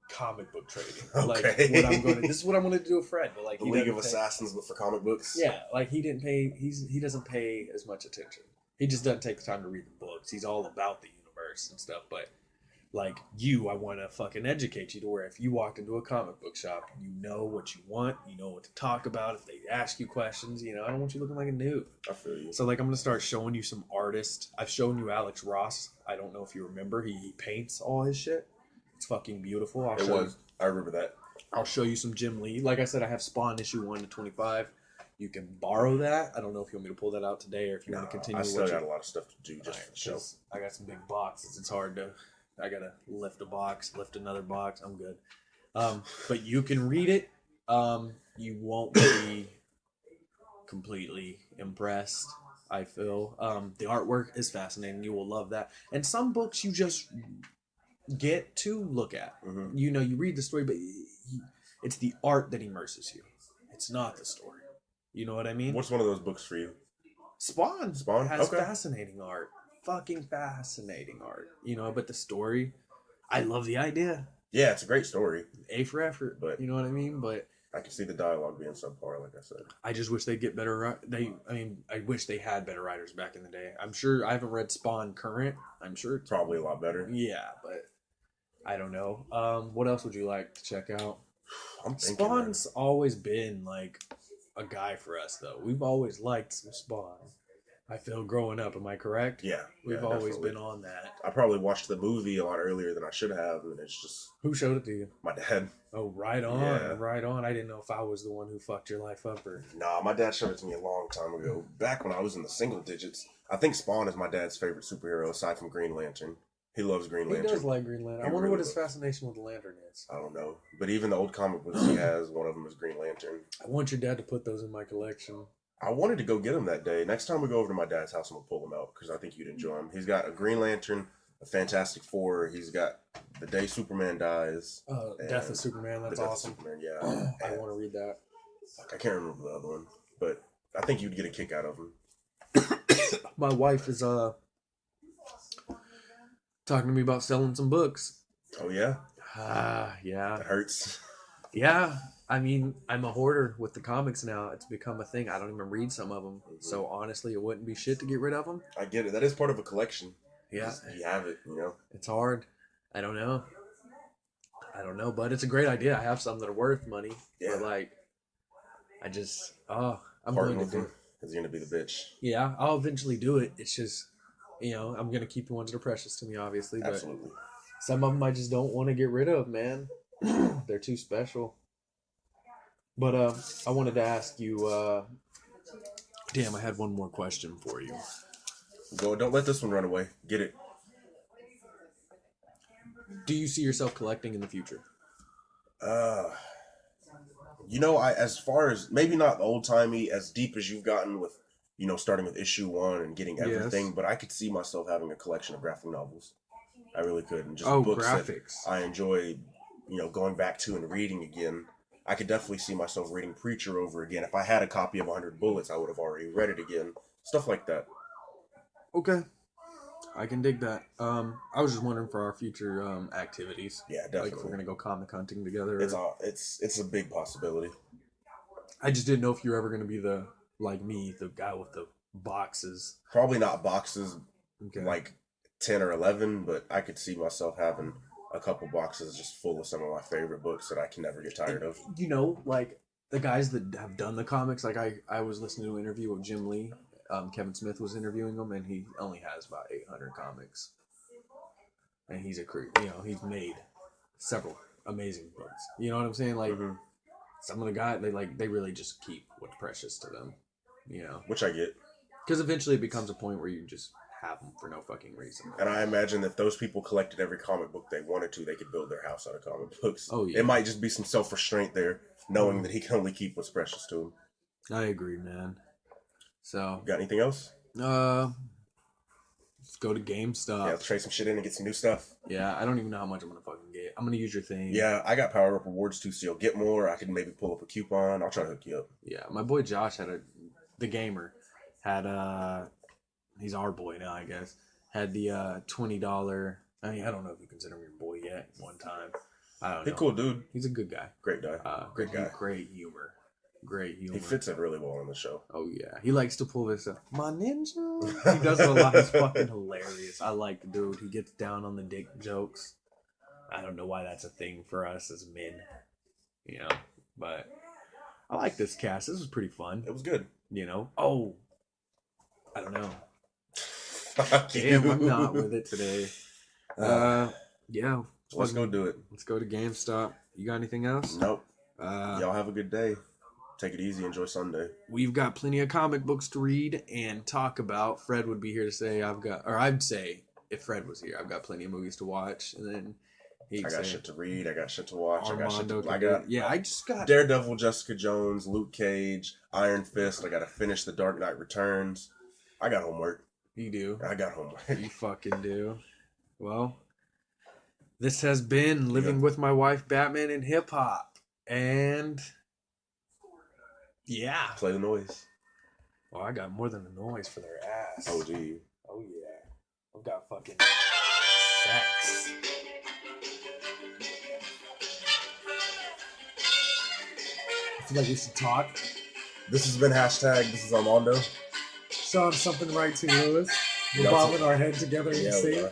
Speaker 1: comic book trading.
Speaker 2: Okay.
Speaker 1: Like this is what I'm going to do with Fred. But like
Speaker 2: The League of Assassins, but for comic books.
Speaker 1: Yeah, like he doesn't pay as much attention. He just doesn't take the time to read the books. He's all about the universe and stuff. But like I want to fucking educate you to where if you walked into a comic book shop, you know what you want, you know what to talk about. If they ask you questions, I don't want you looking like a noob.
Speaker 2: I feel you.
Speaker 1: So like I'm gonna start showing you some artists. I've shown you Alex Ross. I don't know if you remember. He paints all his shit. It's fucking beautiful.
Speaker 2: I remember that.
Speaker 1: I'll show you some Jim Lee. Like I said, I have Spawn issue 1 to 25. You can borrow that. I don't know if you want me to pull that out today or if you want to continue.
Speaker 2: I still
Speaker 1: what
Speaker 2: got
Speaker 1: you-
Speaker 2: a lot of stuff to do just for the show.
Speaker 1: I got some big boxes. It's hard to. I gotta lift a box, lift another box. I'm good. But you can read it. You won't be completely impressed. I feel the artwork is fascinating. You will love that. And some books you just get to look at.
Speaker 2: Mm-hmm.
Speaker 1: You know, you read the story, but it's the art that immerses you. It's not the story. You know what I mean?
Speaker 2: What's one of those books for you?
Speaker 1: Spawn.
Speaker 2: Spawn?
Speaker 1: Has
Speaker 2: Okay.
Speaker 1: fascinating art. Fucking fascinating art. You know, but the story, I love the idea.
Speaker 2: Yeah, it's a great story.
Speaker 1: A for effort.
Speaker 2: But-
Speaker 1: You know what I mean? But
Speaker 2: I can see the dialogue being subpar, like I said.
Speaker 1: I just wish they'd get better. I wish they had better writers back in the day. I'm sure I haven't read Spawn current. I'm sure it's
Speaker 2: Probably a lot better.
Speaker 1: yeah, but I don't know. What else would you like to check out?
Speaker 2: I'm thinking,
Speaker 1: Spawn's always been like a guy for us, though. We've always liked some Spawn. I feel growing up. Am I correct?
Speaker 2: yeah.
Speaker 1: We've
Speaker 2: yeah,
Speaker 1: always
Speaker 2: definitely.
Speaker 1: been on that.
Speaker 2: I probably watched the movie a lot earlier than I should have, and it's just
Speaker 1: Who showed it to you?
Speaker 2: my dad.
Speaker 1: Oh, right on,
Speaker 2: Yeah.
Speaker 1: right on. I didn't know if I was the one who fucked your life up or.
Speaker 2: Nah, my dad showed it to me a long time ago. Back when I was in the single digits. I think Spawn is my dad's favorite superhero aside from Green Lantern. He loves Green
Speaker 1: He
Speaker 2: Lantern.
Speaker 1: does like Green Lantern. I
Speaker 2: He
Speaker 1: wonder
Speaker 2: really
Speaker 1: what his
Speaker 2: does.
Speaker 1: fascination with the Lantern is.
Speaker 2: I don't know. But even the old comic books he has, one of them is Green Lantern.
Speaker 1: I want your dad to put those in my collection.
Speaker 2: I wanted to go get him that day. Next time we go over to my dad's house, I'm going to pull him out because I think you'd enjoy him. He's got a Green Lantern, a Fantastic Four. He's got The Day Superman Dies.
Speaker 1: Death
Speaker 2: And
Speaker 1: of Superman. That's
Speaker 2: The Death of
Speaker 1: awesome.
Speaker 2: Superman, yeah.
Speaker 1: I
Speaker 2: And
Speaker 1: want to read that.
Speaker 2: I can't remember the other one, but I think you'd get a kick out of him.
Speaker 1: My wife is talking to me about selling some books.
Speaker 2: Oh, yeah?
Speaker 1: Yeah.
Speaker 2: That hurts.
Speaker 1: Yeah. I mean, I'm a hoarder with the comics now. It's become a thing. I don't even read some of them. So honestly, it wouldn't be shit to get rid of them.
Speaker 2: I get it. That is part of a collection.
Speaker 1: Yeah.
Speaker 2: You have it, you know?
Speaker 1: It's hard. I don't know, but it's a great idea. I have some that are worth money.
Speaker 2: Yeah.
Speaker 1: But like, I'm
Speaker 2: Parting
Speaker 1: going to
Speaker 2: with
Speaker 1: do
Speaker 2: him is going to be the bitch.
Speaker 1: Yeah, I'll eventually do it. It's just, I'm going to keep the ones that are precious to me, obviously. But
Speaker 2: Absolutely.
Speaker 1: some of them I just don't want to get rid of, man. They're too special. But I wanted to ask you, damn, I had one more question for you.
Speaker 2: Go. Don't let this one run away. Get it.
Speaker 1: Do you see yourself collecting in the future?
Speaker 2: As far as maybe not old timey, as deep as you've gotten with, starting with issue 1 and getting everything,
Speaker 1: Yes.
Speaker 2: but I could see myself having a collection of graphic novels. I really could, and just
Speaker 1: Oh,
Speaker 2: books
Speaker 1: graphics.
Speaker 2: that I enjoy, going back to and reading again. I could definitely see myself reading Preacher over again. If I had a copy of 100 Bullets, I would have already read it again. Stuff like that.
Speaker 1: Okay. I can dig that. I was just wondering for our future activities.
Speaker 2: Yeah,
Speaker 1: Like
Speaker 2: definitely.
Speaker 1: if we're going to go comic hunting together.
Speaker 2: It's a big possibility.
Speaker 1: I just didn't know if you're ever going to be like me, the guy with the boxes.
Speaker 2: Probably not boxes
Speaker 1: Okay.
Speaker 2: like 10 or 11, but I could see myself having a couple boxes just full of some of my favorite books that I can never get tired of.
Speaker 1: Like the guys that have done the comics, like I was listening to an interview with Jim Lee. Kevin Smith was interviewing him, and he only has about 800 comics. And he's he's made several amazing books. You know what I'm saying? Like
Speaker 2: Mhm.
Speaker 1: some of the guys, they really just keep what's precious to them.
Speaker 2: Which I get.
Speaker 1: Because eventually it becomes a point where you just have them for no fucking reason.
Speaker 2: And I imagine if those people collected every comic book they wanted to, they could build their house out of comic books.
Speaker 1: Oh, yeah.
Speaker 2: It might just be some self-restraint there, knowing that he can only keep what's precious to him.
Speaker 1: I agree, man. So,
Speaker 2: Got anything else?
Speaker 1: let's go to
Speaker 2: Yeah,
Speaker 1: GameStop.
Speaker 2: let's trade some shit in and get some new stuff.
Speaker 1: Yeah, I don't even know how much I'm gonna fucking get. I'm gonna use your thing.
Speaker 2: Yeah, I got Power Up Rewards too, so you'll get more. I can maybe pull up a coupon. I'll try to hook you up.
Speaker 1: Yeah, my boy Josh the gamer had he's our boy now, I guess. Had the $20. I mean, I don't know if you consider him your boy yet. One time, I don't know.
Speaker 2: He's cool dude.
Speaker 1: He's a good guy.
Speaker 2: Great guy. Great guy.
Speaker 1: Great humor. Great humor.
Speaker 2: He fits it really well on the show.
Speaker 1: Oh yeah, he likes to pull this up. My ninja. He does it a lot. He's fucking hilarious. I like the dude. He gets down on the dick jokes. I don't know why that's a thing for us as men, but I like this cast. This was pretty fun.
Speaker 2: It was good.
Speaker 1: Oh, I don't know.
Speaker 2: Fuck
Speaker 1: Damn,
Speaker 2: you.
Speaker 1: I'm not with it today. Yeah.
Speaker 2: Let's go do it.
Speaker 1: Let's go to GameStop. You got anything else?
Speaker 2: Nope. Y'all have a good day. Take it easy. Enjoy Sunday.
Speaker 1: We've got plenty of comic books to read and talk about. Fred would be here to say I'd say if Fred was here, I've got plenty of movies to watch, and then
Speaker 2: I got shit to read. I got shit to watch.
Speaker 1: Armando I just got
Speaker 2: Daredevil, Jessica Jones, Luke Cage, Iron Fist. I got to finish The Dark Knight Returns. I got homework.
Speaker 1: You do.
Speaker 2: I got homework.
Speaker 1: You fucking do. Well, this has been Living with My Wife, Batman, and Hip Hop. And yeah.
Speaker 2: Play the noise.
Speaker 1: Well, I got more than the noise for their ass.
Speaker 2: Oh, do you?
Speaker 1: Oh, yeah. I've got fucking sex. I feel like we should talk.
Speaker 2: This has been hashtag. This is Armando.
Speaker 3: Sean, something right to Lewis. We're
Speaker 2: Y'all
Speaker 3: bobbing our head together in the
Speaker 2: Yeah,
Speaker 3: same.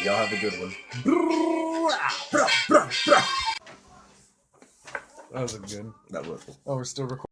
Speaker 2: y'all have a good one.
Speaker 1: That was a good.
Speaker 2: That was.
Speaker 3: Oh, we're still recording.